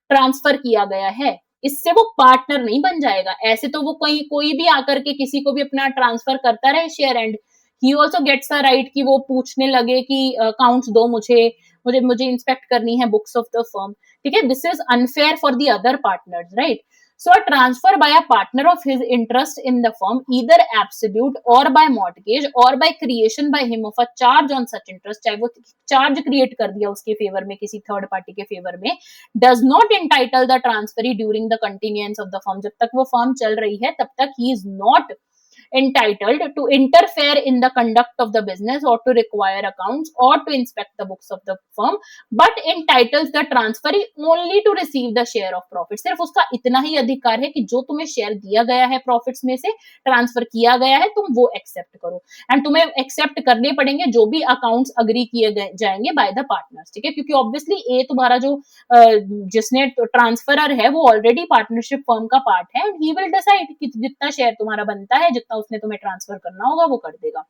ट्रांसफर किया गया है, इससे वो पार्टनर नहीं बन जाएगा। ऐसे तो वो कोई भी आकर के किसी को भी अपना ट्रांसफर करता रहे share, and he also gets a right कि वो पूछने लगे कि अकाउंट्स दो मुझे, मुझे इंस्पेक्ट करनी है बुक्स ऑफ द फर्म। ठीक है, this is unfair for the other partners, right. So a transfer by a partner of his interest in the firm, either absolute or by mortgage or by creation by him of a charge on such interest, चाहे वो charge create कर दिया उसके favour में, किसी third party के favour में, does not entitle the transferee during the continuance of the firm, जब तक वो फर्म चल रही है तब तक he is not entitled to interfere in the conduct of the business or to require accounts or to inspect the books of the firm, but entitles the transferee only to receive the share of profit। सिर्फ उसका इतना ही अधिकार है कि जो तुम्हें share दिया गया है प्रॉफिट्स में से, ट्रांसफर किया गया है, तुम वो एक्सेप्ट करो, एंड तुम्हें एक्सेप्ट करने पड़ेंगे जो भी अकाउंट्स अग्री किए जाएंगे बाय द पार्टनर्स। ठीक है, क्योंकि ऑब्वियसली ए तुम्हारा जो जिसने ट्रांसफरर है वो ऑलरेडी पार्टनरशिप फर्म का पार्ट है, एंड ही विल डिसाइड कि जितना शेयर तुम्हारा बनता है, जितना उसने तुम्हें ट्रांसफर करना होगा वो कर देगा।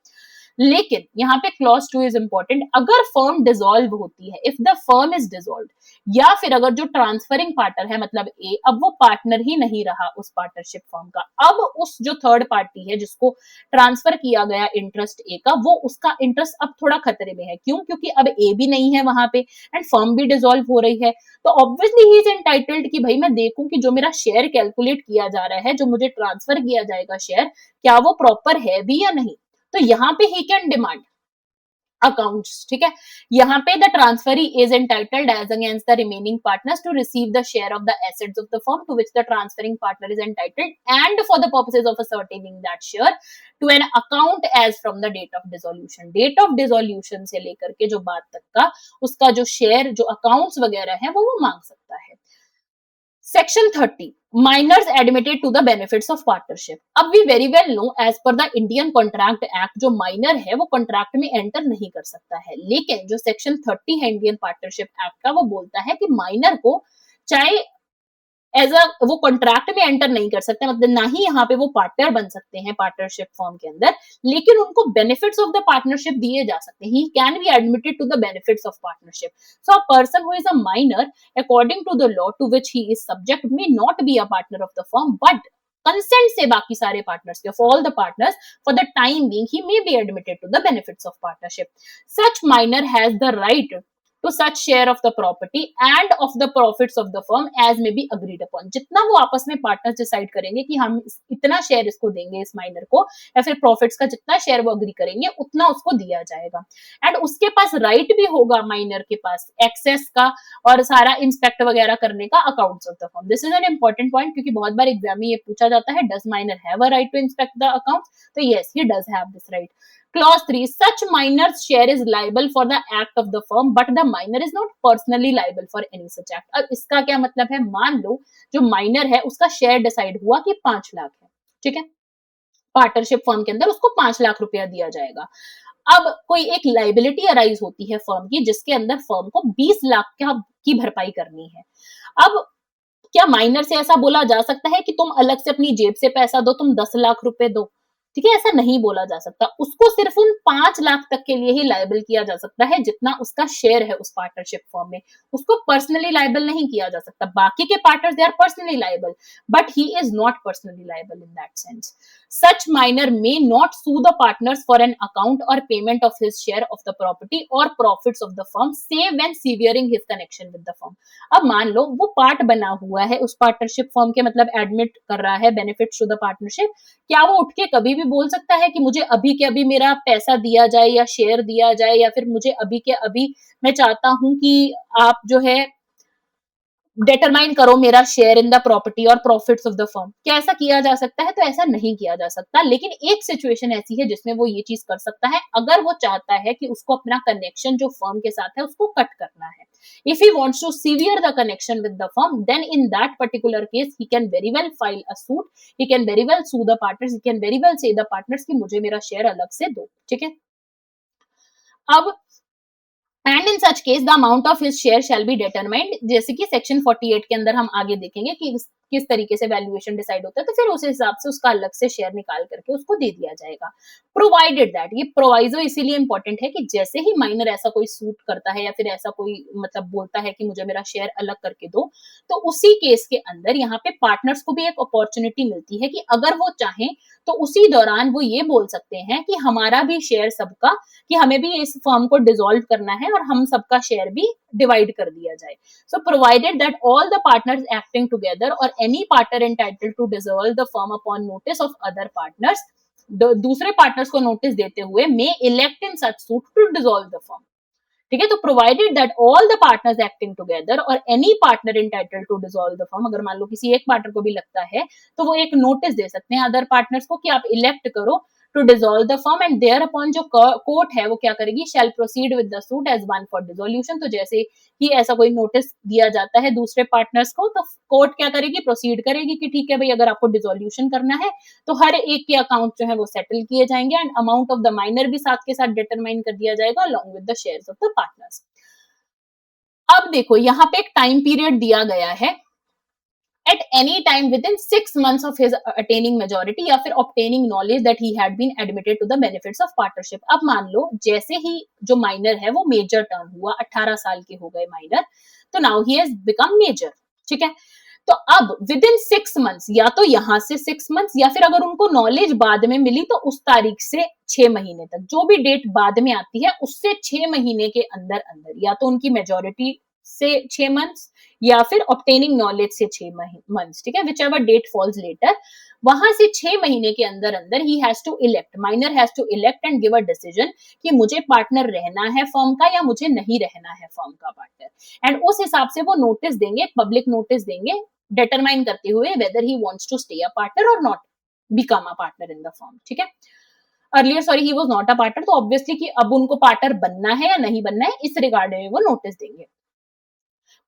लेकिन यहाँ पे क्लॉज 2 इज इंपॉर्टेंट। अगर फर्म डिसॉल्व होती है, if the firm is dissolve, या फिर अगर जो ट्रांसफरिंग पार्टनर है मतलब ए, अब वो पार्टनर ही नहीं रहा उस पार्टनरशिप फर्म का, अब उस जो थर्ड पार्टी है जिसको ट्रांसफर किया गया इंटरेस्ट ए का, वो उसका इंटरेस्ट अब थोड़ा खतरे में है। क्यों? क्योंकि अब ए भी नहीं है वहां पे एंड फर्म भी डिसॉल्व हो रही है, तो ऑब्वियसली ही इज एंटाइटल्ड कि भाई मैं देखूं कि जो मेरा शेयर कैलकुलेट किया जा रहा है, जो मुझे ट्रांसफर किया जाएगा शेयर, क्या वो प्रॉपर है भी या नहीं। तो यहाँ पे ही कैन डिमांड अकाउंट्स। ठीक है, यहाँ पे the transferee is entitled as against the remaining partners to receive the share of the assets of the firm to which the transferring partner is entitled and for the purposes of ascertaining that share to an account as from the date of dissolution. Date of dissolution से लेकर के जो बाद तक का उसका जो share, जो अकाउंट्स वगैरह है, वो मांग सकता है। Section 30, minors admitted to the benefits of partnership। अब we very well know as per the Indian Contract Act, जो माइनर है वो कॉन्ट्रैक्ट में एंटर नहीं कर सकता है, लेकिन जो सेक्शन 30 है इंडियन पार्टनरशिप एक्ट का, वो बोलता है कि माइनर को चाहे एज अ वो कॉन्ट्रैक्ट में एंटर नहीं कर सकते, मतलब ना ही यहाँ पे वो पार्टनर बन सकते हैं पार्टनरशिप फॉर्म के अंदर, लेकिन उनको बेनिफिट्स ऑफ द पार्टनरशिप दिए जा सकते हैं। He can be admitted to the benefits of partnership. So a person who is a minor according to the law to which he is subject may not be a partner of the firm, but consent से बाकी सारे partners के, of all the partners, for the time being he may be admitted to the benefits of partnership. Such minor has the right to such share of the property and of the profits of the firm as may be agreed upon। जितना वो आपस में partners decide करेंगे कि हम इतना share इसको देंगे इस माइनर को, या फिर प्रॉफिट्स का जितना शेयर वो अग्री करेंगे उतना उसको दिया जाएगा, एंड उसके पास राइट भी होगा माइनर के पास एक्सेस का और सारा इंस्पेक्ट वगैरह करने का accounts of the firm. This is an important point, क्योंकि बहुत बार एग्जाम में ये पूछा जाता है, does minor have a right to inspect the accounts? तो yes, he does have this right. Clause 3, such minor's share is liable for the act of the firm, but the minor is not personally liable for any such act। अब इसका क्या मतलब है? मान लो जो minor है उसका शेयर डिसाइड हुआ कि 5 लाख है, ठीक है, पार्टनरशिप फर्म के अंदर उसको 5 लाख रुपया दिया जाएगा। अब कोई एक लाइबिलिटी अराइज होती है फर्म की, जिसके अंदर फर्म को 20 लाख की भरपाई करनी है। अब क्या माइनर से ऐसा बोला जा सकता है कि तुम अलग से अपनी जेब से पैसा दो, तुम 10 लाख रुपए दो? ठीक है, ऐसा नहीं बोला जा सकता। उसको सिर्फ उन 5 लाख तक के लिए ही लायबल किया जा सकता है जितना उसका शेयर है उस पार्टनरशिप फर्म में। उसको पर्सनली लायबल नहीं किया जा सकता। बाकी के partners they are personally liable, but he is not personally liable in that sense. Such minor may not sue the partners for an account or payment of his share of the property or profits of the firm, save when severing his connection with the firm। अब मान लो वो part बना हुआ है उस partnership firm के, मतलब एडमिट कर रहा है बेनिफिट्स टू द पार्टनरशिप, क्या वो उठ के कभी भी बोल सकता है कि मुझे अभी के अभी मेरा पैसा दिया जाए या शेयर दिया जाए, या फिर मुझे अभी के अभी मैं चाहता हूं कि आप जो है डिटरमाइन करो मेरा शेयर इन द प्रॉपर्टी और प्रॉफिट्स ऑफ द फर्म? क्या ऐसा किया जा सकता है? तो ऐसा नहीं किया जा सकता, लेकिन एक सिचुएशन ऐसी है जिसमें वो ये चीज कर सकता है, अगर वो चाहता है कि उसको अपना कनेक्शन जो फर्म के साथ है उसको कट करना है। If he wants to sever the connection with the firm, then in that particular case he can very well file a suit, he can very well sue the partners, he can very well say the partners कि मुझे मेरा share अलग से दो। ठीक है, अब and in such case the amount of his share shall be determined, जैसे कि सेक्शन 48 के अंदर हम आगे देखेंगे कि किस तरीके से वैल्यूएशन डिसाइड होता है, तो फिर उस हिसाब से उसका अलग से शेयर निकाल करके उसको दे दिया जाएगा। प्रोवाइडेड दैट, ये प्रोवाइजो इसीलिए इंपॉर्टेंट है कि जैसे ही माइनर ऐसा कोई सूट करता है या फिर ऐसा कोई मतलब बोलता है कि मुझे मेरा शेयर अलग करके दो, तो उसी केस के अंदर यहाँ पे पार्टनर्स को भी एक अपॉर्चुनिटी मिलती है कि अगर वो चाहें तो उसी दौरान वो ये बोल सकते हैं कि हमारा भी शेयर सबका, कि हमें भी इस फर्म को डिसॉल्व करना है और हम सबका शेयर भी डिवाइड कर दिया जाए। So provided that all the partners acting together और any partner entitled to dissolve the firm upon notice of other partners, दूसरे पार्टनर्स को नोटिस देते हुए may elect in such suit to dissolve the firm. ठीक है, तो provided that all the partners acting together और any partner entitled to dissolve the firm, अगर मान लो किसी एक पार्टनर को भी लगता है तो वो एक नोटिस दे सकते हैं अदर पार्टनर्स को कि आप इलेक्ट करो to dissolve the firm, and thereupon जो कोर्ट है वो क्या करेगी, shall proceed with the suit as one for dissolution. तो जैसे ही ऐसा कोई नोटिस दिया जाता है दूसरे पार्टनर्स को, तो कोर्ट क्या करेगी, प्रोसीड करेगी कि ठीक है भाई, अगर आपको डिसोल्यूशन करना है तो हर एक के अकाउंट जो है वो सेटल किए जाएंगे and amount of the minor भी साथ के साथ डिटरमाइन कर दिया जाएगा along with the shares of the partners. अब देखो यहाँ पे एक टाइम पीरियड दिया गया है, at any time within 6 months of his attaining majority या फिर obtaining knowledge that he had been admitted to the benefits of partnership। अब मान लो जैसे ही जो माइनर है वो मेजर टर्न हुआ, 18 साल के हो गए माइनर, तो now he has become major. ठीक है, तो अब विद इन 6 मंथ्स, या तो यहां से 6 मंथ्स या फिर अगर उनको नॉलेज बाद में मिली तो उस तारीख से 6 महीने तक, जो भी डेट बाद में आती है उससे 6 महीने के अंदर अंदर या तो उनकी मेजोरिटी से 6 मंथ्स या फिर ऑब्टेनिंग नॉलेज से 6 मंथ्स, ठीक है, whichever date falls later, वहां से 6 महीने के अंदर अंदर he has to elect, minor has to elect and give a decision कि मुझे पार्टनर रहना है फर्म का या मुझे नहीं रहना है फर्म का पार्टनर, एंड उस हिसाब से वो नोटिस देंगे, पब्लिक नोटिस देंगे, डिटरमाइन करते हुए whether he wants to stay a partner और not become a partner in the firm. ठीक है, earlier sorry he was not a partner, तो ऑब्वियसली कि अब उनको पार्टनर बनना है या नहीं बनना है इस रिगार्ड में वो नोटिस देंगे।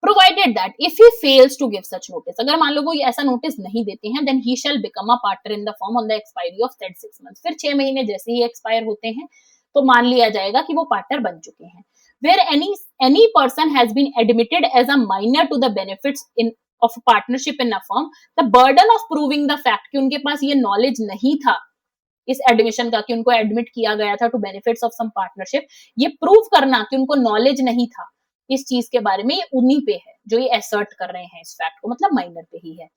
Provided that if he fails to give such notice, अगर मान लो वो ऐसा नोटिस नहीं देते हैं, then he shall become a partner in the firm on the expiry of said 6 months. फिर 6 महीने जैसे ही एक्सपायर होते हैं तो मान लिया जाएगा कि वो पार्टनर बन चुके हैं। Where any person has been admitted as a minor to the benefits in of partnership in a firm, the burden of proving the fact कि उनके पास ये नॉलेज नहीं था इस एडमिशन का, कि उनको एडमिट किया गया था to benefits of some partnership, ये प्रूव करना कि उनको नॉलेज नहीं था इस चीज के बारे में, ये उन्हीं पे है जो ये एसर्ट कर रहे हैं इस फैक्ट को, मतलब माइनर पे ही है।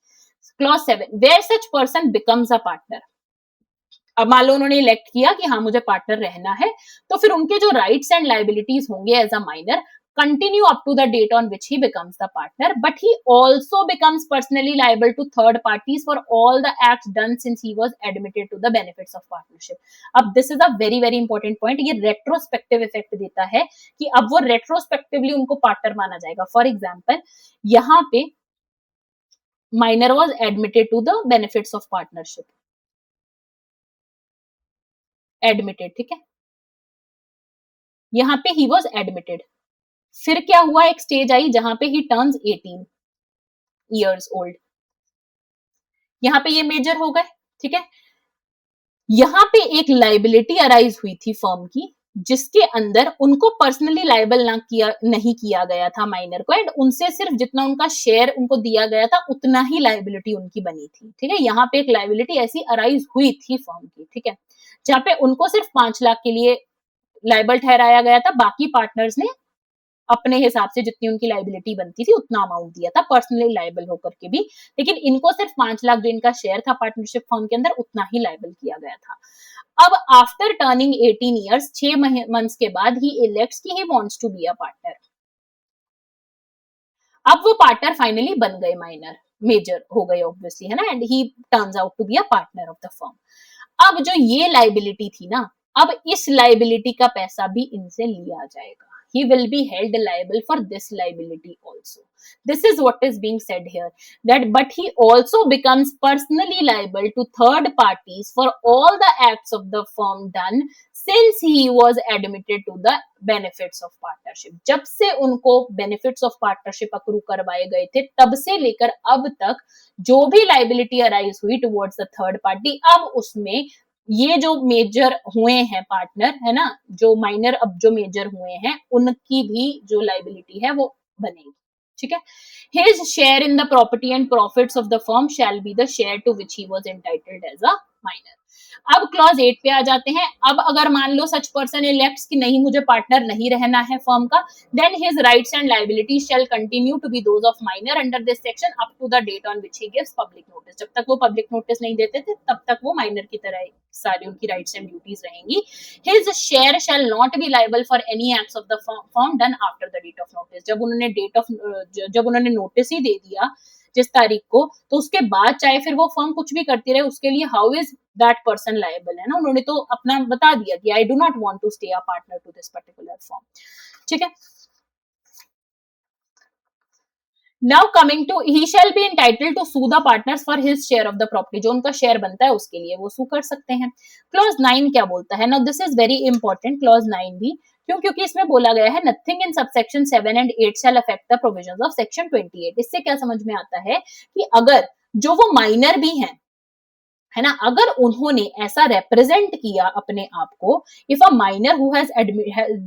Clause 7, where such person becomes a partner, अब मान लो उन्होंने इलेक्ट किया कि हाँ मुझे पार्टनर रहना है, तो फिर उनके जो राइट्स एंड लाइबिलिटीज होंगे as a minor continue up to the date on which he becomes the partner, but he also becomes personally liable to third parties for all the acts done since he was admitted to the benefits of partnership। अब this is a very very important point, ये retrospective effect देता है कि अब वो retrospectively उनको partner माना जाएगा। फॉर एग्जाम्पल यहाँ पे minor was admitted to the benefits of partnership, admitted, ठीक है, यहाँ पे he was admitted, फिर क्या हुआ, एक स्टेज आई जहां पे ही टर्न्स 18 years old, यहाँ पे ये मेजर हो गए। ठीक है, यहाँ पे एक लाइबिलिटी अराइज हुई थी फर्म की जिसके अंदर उनको पर्सनली लाइबल ना किया नहीं किया गया था माइनर को, एंड उनसे सिर्फ जितना उनका शेयर उनको दिया गया था उतना ही लाइबिलिटी उनकी बनी थी। ठीक है, यहाँ पे एक लाइबिलिटी ऐसी अराइज हुई थी फर्म की, ठीक है, जहाँ पे उनको सिर्फ 5 लाख के लिए लाइबल ठहराया गया था, बाकी पार्टनर्स ने अपने हिसाब से जितनी उनकी लाइबिलिटी बनती थी उतना अमाउंट दिया था पर्सनली लाइबल होकर के भी, लेकिन इनको सिर्फ 5 लाख जो इनका शेयर था पार्टनरशिप फर्म के अंदर उतना ही लाइबल किया गया था। अब आफ्टर टर्निंग 18 ईयर्स, 6 मंथ्स के बाद ही इलेक्ट्स कि he wants to be a partner, अब वो पार्टनर फाइनली बन गए, माइनर मेजर हो गए ऑब्वियसली, है ना, and he turns out to be a partner of the firm. अब जो ये लाइबिलिटी थी ना, अब इस लाइबिलिटी का पैसा भी इनसे लिया जाएगा, he will be held liable for this liability also। This is what is being said here, that but he also becomes personally liable to third parties for all the acts of the firm done since he was admitted to the benefits of partnership। जब से उनको benefits of partnership accrue करवाए गए थे तब से लेकर अब तक जो भी liability arise हुई towards the third party, अब उसमें ये जो मेजर हुए हैं पार्टनर, है ना, जो माइनर अब जो मेजर हुए हैं, उनकी भी जो लाइबिलिटी है वो बनेगी, ठीक है। His share in the property and profits of the firm shall be the share to which he was entitled as a minor. अब क्लॉज 8 पे आ जाते हैं। अब अगर मान लो सच पर्सन इलेक्ट्स कि नहीं, मुझे पार्टनर नहीं रहना है फर्म का, then his rights and liability shall continue to be those of minor under this section up to the date on which he gives public notice. जब तक वो पब्लिक नोटिस नहीं देते थे तब तक वो माइनर की तरह सारी उनकी राइट्स एंड ड्यूटीज रहेंगी। His share shall not be liable for any acts of the firm done after the date of notice. जब उन्होंने नोटिस ही दे दिया जिस तारीख को, तो उसके बाद चाहे फिर वो फर्म कुछ भी करती रहे, उसके लिए how is that person liable, है ना। उन्होंने तो अपना बता दिया कि I do not want to stay a partner to this particular firm, ठीक है। Now coming to, he shall be entitled to sue the partners for his share of the property। जो उनका शेयर बनता है उसके लिए वो सू कर सकते हैं। क्लॉज 9 क्या बोलता है? Now this is very important, clause 9 भी, क्यों? क्योंकि इसमें बोला गया है nothing in subsection 7 and 8 shall affect the provisions of section 28। इससे क्या समझ में आता है कि अगर जो वो माइनर भी हैं, है ना, अगर उन्होंने ऐसा रिप्रेजेंट किया अपने आप को, if a minor who has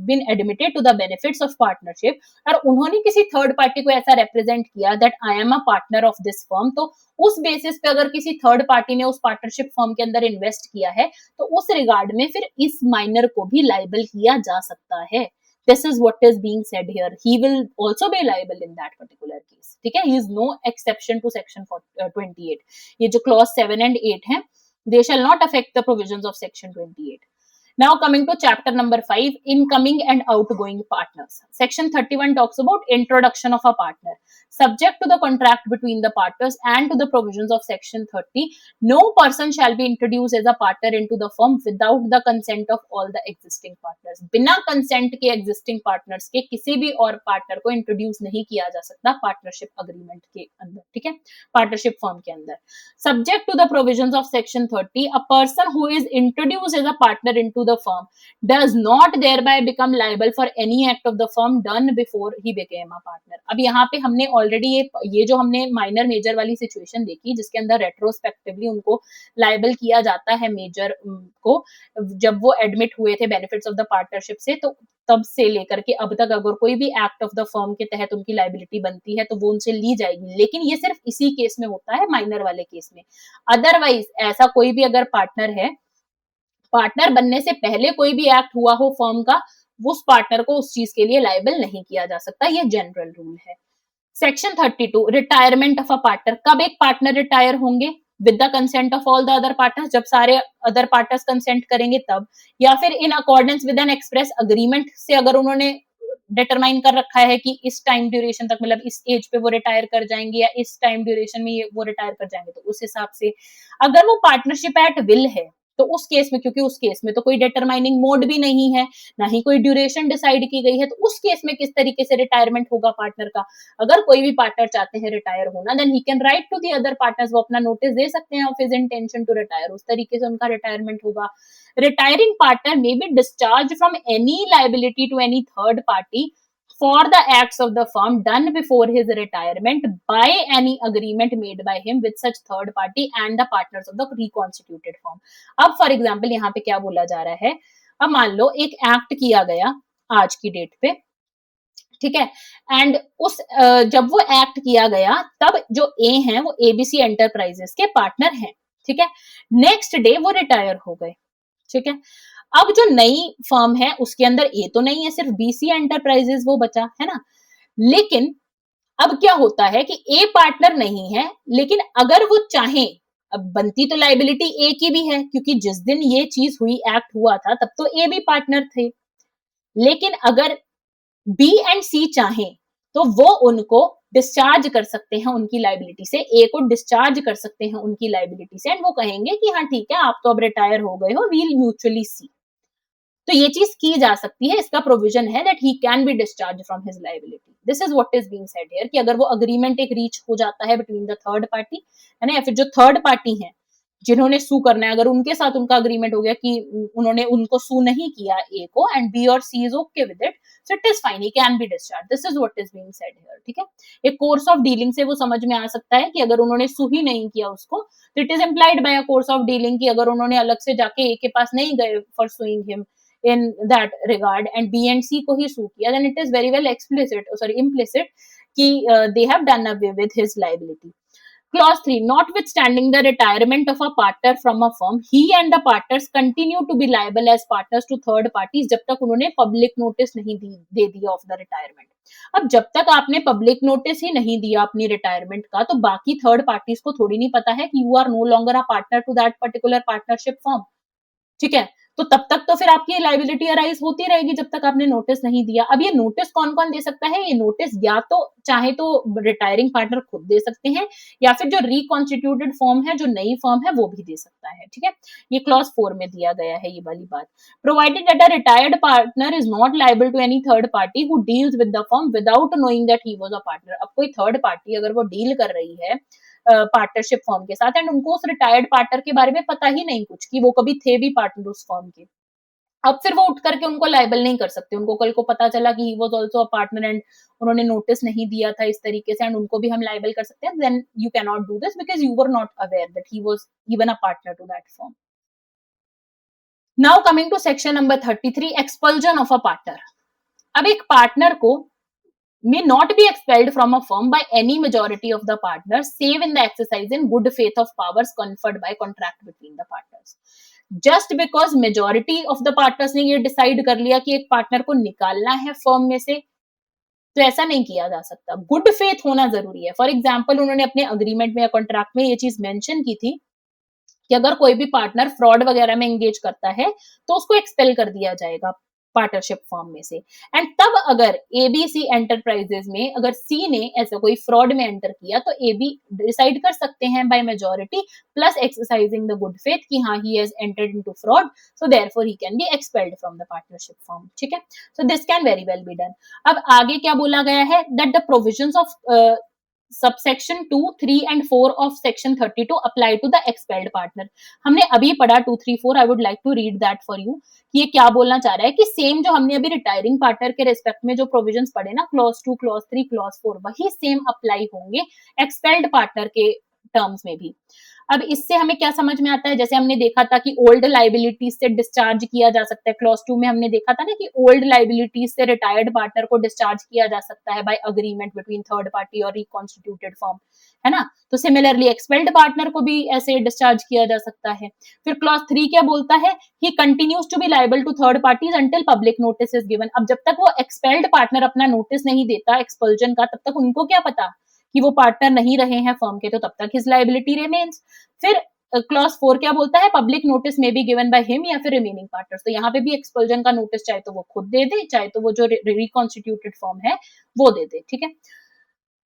been admitted to the benefits of partnership, और उन्होंने किसी थर्ड पार्टी को ऐसा रिप्रेजेंट किया that I am a partner of this firm, तो उस बेसिस पे अगर किसी थर्ड पार्टी ने उस पार्टनरशिप फर्म के अंदर इन्वेस्ट किया है, तो उस रिगार्ड में फिर इस माइनर को भी लाइबल किया जा सकता है। This is what is being said here. He will also be liable in that particular case. ठीक है, he is no exception to section 28। ये जो clause 7 and 8 है, they shall not affect the provisions of section 28। Now coming to chapter number 5, incoming and outgoing partners। Section 31 talks about introduction of a partner। Subject to the contract between the partners and to the provisions of section 30, no person shall be introduced as a partner into the firm without the consent of all the existing partners। बिना consent के existing partners के किसी भी और partner को introduce नहीं किया जा सकता partnership agreement के अंदर, ठीक है, partnership firm के अंदर। Subject to the provisions of section 30, a person who is introduced as a partner into the firm does not thereby become liable for any act of the firm done before he became a partner। अब यहाँ पे हमने already ये जो हमने minor major वाली situation देखी, जिसके अंदर रेट्रोस्पेक्टिवली उनको लाइबल किया जाता है मेजर को, जब वो एडमिट हुए थे बेनिफिट्स ऑफ द पार्टनरशिप से, तो तब से लेकर के अब तक अगर कोई भी एक्ट ऑफ द फर्म के तहत उनकी लाइबिलिटी बनती है तो वो उनसे ली जाएगी, लेकिन ये सिर्फ इसी केस में होता है, माइनर वाले केस में। अदरवाइज ऐसा कोई भी अगर पार्टनर है, पार्टनर बनने से पहले कोई भी एक्ट हुआ हो फर्म का, उस पार्टनर को उस चीज के लिए लाइबल नहीं किया जा सकता, ये जनरल रूल है। Section 32, retirement of a partner. कब एक पार्टनर रिटायर होंगे? With the consent of all the other partners, जब सारे अदर पार्टनर्स कंसेंट करेंगे तब, या फिर in accordance with N express agreement से, अगर उन्होंने डिटरमाइन कर रखा है कि इस टाइम ड्यूरेशन तक, मतलब इस एज पे वो रिटायर कर जाएंगे या इस टाइम ड्यूरेशन में ये वो रिटायर कर जाएंगे, तो उस हिसाब से। अगर वो पार्टनरशिप एट विल है तो उस केस में, क्योंकि उस केस में तो कोई डिटरमाइनिंग मोड भी नहीं है, ना ही कोई ड्यूरेशन डिसाइड की गई है, तो उस केस में किस तरीके से रिटायरमेंट होगा पार्टनर का? अगर कोई भी पार्टनर चाहते हैं रिटायर होना, then he can write to the other partners, वो अपना नोटिस दे सकते हैं of his intention to retire, उस तरीके से उनका रिटायरमेंट होगा। Retiring partner may be discharge from any liability to any third party for the acts of the firm done before his retirement by any agreement made by him with such third party and the partners of the reconstituted firm। अब for example यहाँ पे क्या बोला जा रहा है, अब मान लो एक एक्ट किया गया आज की डेट पे, ठीक है, एंड उस जब वो एक्ट किया गया तब जो ए हैं वो एबीसी एंटरप्राइजेस के पार्टनर हैं, ठीक है, नेक्स्ट डे वो रिटायर हो गए, ठीक है। अब जो नई फर्म है उसके अंदर ए तो नहीं है, सिर्फ बीसी एंटरप्राइजेस वो बचा है ना। लेकिन अब क्या होता है कि ए पार्टनर नहीं है, लेकिन अगर वो चाहे, अब बनती तो लाइबिलिटी ए की भी है, क्योंकि जिस दिन ये चीज हुई, एक्ट हुआ था, तब तो ए भी पार्टनर थे, लेकिन अगर बी एंड सी चाहे तो वो उनको डिस्चार्ज कर सकते हैं उनकी लाइबिलिटी से, ए को डिस्चार्ज कर सकते हैं उनकी लाइबिलिटी से, एंड वो कहेंगे कि हाँ ठीक है, आप तो अब रिटायर हो गए हो, वील म्यूचुअली सी। तो ये चीज की जा सकती है, इसका प्रोविजन है that he can be discharge from his liability. This is what is being said here, कि अगर वो अग्रीमेंट एक रीच हो जाता है बिटवीन द थर्ड पार्टी, है ना, या फिर जो थर्ड पार्टी है जिन्होंने सू करना है, अगर उनके साथ उनका अग्रीमेंट हो गया कि उन्होंने उनको सू नहीं किया ए को एंड बी और C is okay with it, so it is fine, he can be discharge, this is what is being said here, ठीक है। एक कोर्स ऑफ डीलिंग से वो समझ में आ सकता है कि अगर उन्होंने सू ही नहीं किया उसको, तो it is implied by a course of dealing कि अगर उन्होंने अलग से जाके ए के पास नहीं गए for sewing him in that regard and B and C को ही sue किया, then it is very well implicit कि they have done away with his liability. Clause 3, notwithstanding the retirement of a partner from a firm, he and the partners continue to be liable as partners to third parties जब तक उन्होंने public notice नहीं दे दिया of the retirement. अब जब तक आपने public notice ही नहीं दिया अपनी retirement का, तो बाकी third parties को थोड़ी नहीं पता है कि you are no longer a partner to that particular partnership firm, ठीक है। तो तब तक तो फिर आपकी लाइबिलिटी अराइज होती रहेगी जब तक आपने नोटिस नहीं दिया। अब ये नोटिस कौन कौन दे सकता है? ये नोटिस या तो चाहे तो रिटायरिंग पार्टनर खुद दे सकते हैं, या फिर जो रिकॉन्स्टिट्यूटेड फर्म है, जो नई फर्म है, वो भी दे सकता है, ठीक है। ये क्लॉज 4 में दिया गया है ये वाली बात। Provided that a retired partner is not liable to any third party who deals with the firm without knowing that he was a partner. अब कोई थर्ड पार्टी अगर वो डील कर रही है पार्टनरशिप फर्म के साथ एंड उनको उस रिटायर्ड पार्टनर के बारे में पता ही नहीं कुछ कि वो कभी थे भी पार्टनर उस फर्म के, अब फिर वो उठ करके उनको लाइबल नहीं कर सकते। उनको कल को पता चला कि he was also a partner and उन्होंने नोटिस नहीं दिया था इस तरीके से, एंड उनको भी हम लाइबल कर सकते हैं, then you can not do this because you were not aware that he was even a partner to that firm. Now coming to section number 33, expulsion of a partner. अब एक partner को may not be expelled from a firm by any majority of the partners save in the exercise in good faith of powers conferred by contract between the partners. Just because majority of the partners ने ये decide कर लिया कि एक partner को निकालना है firm में से, तो ऐसा नहीं किया जा सकता। गुड फेथ होना जरूरी है। फॉर एग्जाम्पल, उन्होंने अपने अग्रीमेंट में या कॉन्ट्रैक्ट में ये चीज मेंशन की थी कि अगर कोई भी पार्टनर फ्रॉड वगैरह में एंगेज करता है तो उसको एक्सपेल कर दिया जाएगा पार्टनरशिप फर्म में से। एंड तब अगर एबीसी एंटरप्राइजेस में अगर सी ने ऐसा कोई फ्रॉड में एंटर किया तो एबी डिसाइड कर सकते हैं by majority plus exercising the good faith कि हाँ he has entered into fraud, so therefore he can B expelled from the partnership firm, ठीक है। So this can very well be done. अब आगे क्या बोला गया है, that the provisions of subsection 2, 3 and 4 of section 32 apply to the expelled partner। हमने अभी पढ़ा 2, 3, 4, I would like to read that for you कि ये क्या बोलना चाह रहा है कि सेम जो हमने अभी रिटायरिंग पार्टनर के रिस्पेक्ट में जो प्रोविजंस पढ़े ना, क्लॉज 2, क्लॉज 3, क्लॉज 4, वही सेम अप्लाई होंगे एक्सपेल्ड पार्टनर के टर्म्स में भी। अब इससे हमें क्या समझ में आता है, जैसे हमने देखा था कि ओल्ड लाइबिलिटीज से डिस्चार्ज किया जा सकता है, क्लॉज 2 में हमने देखा था ना कि ओल्ड लाइबिलिटीज से रिटायर्ड पार्टनर को डिस्चार्ज किया जा सकता है by agreement between third party और रिकॉन्स्टिट्यूटेड फर्म, है ना। तो सिमिलरली एक्सपेल्ड पार्टनर को भी ऐसे डिस्चार्ज किया जा सकता है। फिर क्लॉज 3 क्या बोलता है, he continues to be liable to third parties until public notice is given. अब जब तक वो एक्सपेल्ड पार्टनर अपना नोटिस नहीं देता एक्सपल्जन का, तब तक उनको क्या पता कि वो पार्टनर नहीं रहे हैं फर्म के, तो तब तक हिज लाइबिलिटी रिमेन्स। फिर क्लॉज 4 क्या बोलता है, पब्लिक नोटिस में बी गिवन बाय हिम या फिर रिमेनिंग पार्टनर्स। तो यहाँ पे भी एक्सपल्जन का नोटिस चाहे तो वो खुद दे दे, चाहे तो वो जो रिकॉन्स्टिट्यूटेड फर्म है वो दे दे, ठीक है।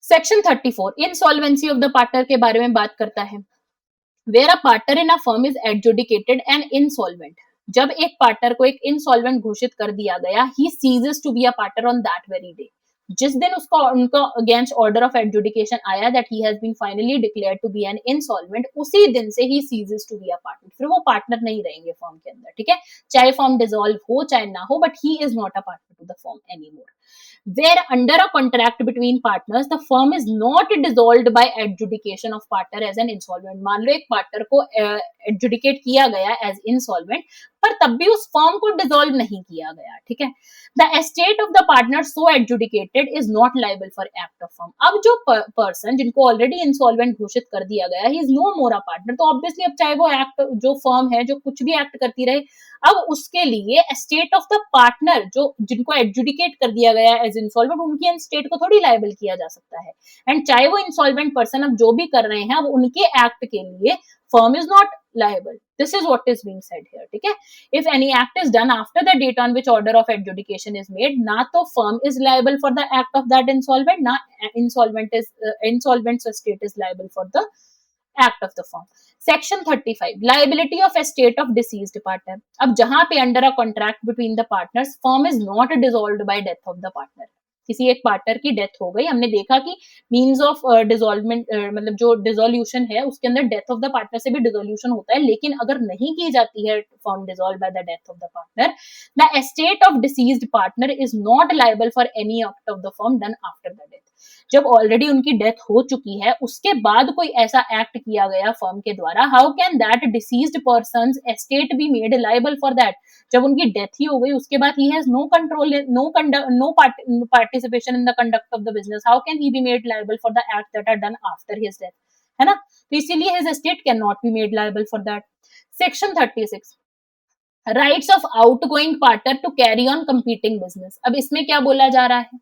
Section 34 insolvency of the partner के बारे में बात करता है। Where a partner in a firm is adjudicated and insolvent, जब एक पार्टनर को एक इनसॉल्वेंट घोषित कर दिया गया, he ceases to be a partner on that very day. जिस दिन उसका उनका अगेंस्ट ऑर्डर ऑफ एडजुडिकेशन आया that he has been finally declared to be an insolvent, उसी दिन से he ceases to be a partner. फिर वो पार्टनर नहीं रहेंगे फर्म के अंदर, ठीक है, चाहे फर्म डिसॉल्व हो चाहे ना हो, but he is not a partner to the firm anymore. Where under a contract between partners the firm is not dissolved by adjudication of partner as an insolvent। मान लो एक पार्टनर को adjudicate किया गया as insolvent, पर तब भी उस firm को डिसॉल्व नहीं किया गया, ठीक है। The estate of the partner so adjudicated is not liable for act of firm. अब जो पर्सन जिनको ऑलरेडी इंसॉल्वेंट घोषित कर दिया गया, he is no more a partner, तो ऑब्वियसली अब चाहे वो एक्ट जो फर्म है जो कुछ भी एक्ट करती रहे, अब उसके लिए एस्टेट ऑफ द पार्टनर जो जिनको एडजुडिकेट कर दिया गया एज इंसॉल्वेंट, उनकी एस्टेट को थोड़ी लायबल किया जा सकता है। एंड चाहे वो इंसॉल्वेंट पर्सन अब जो भी कर रहे हैं, अब उनके एक्ट के लिए firm is not liable. This is what is being said here, ठीक है। If any act is done after the date on which order of adjudication is made, ना तो firm is liable for the act of that insolvent, ना insolvent's estate is liable for the act of the firm. Section 35 liability of estate of deceased partner। अब जहां पे under a contract between the partners firm is not dissolved by death of the partner, किसी एक partner की death हो गई, हमने देखा कि मीन्स ऑफ डिसॉल्वमेंट, मतलब जो डिसोल्यूशन है उसके अंदर डेथ ऑफ द पार्टनर से भी डिसोल्यूशन होता है, लेकिन अगर नहीं की जाती है firm dissolve by the death of the partner, the estate of deceased partner is not liable for any act of the firm done after the death. जब ऑलरेडी उनकी डेथ हो चुकी है, उसके बाद कोई ऐसा एक्ट किया गया फर्म के द्वारा, how can that deceased person's estate be made liable for that? जब उनकी डेथ ही हो गई, उसके बाद he has no control, no participation in the conduct of the business, how can he be made liable for the act that are done after his death, है ना? तो इसीलिए his estate can not be made liable for that. Section 36, rights of outgoing partner to carry on competing business. अब इसमें क्या बोला जा रहा है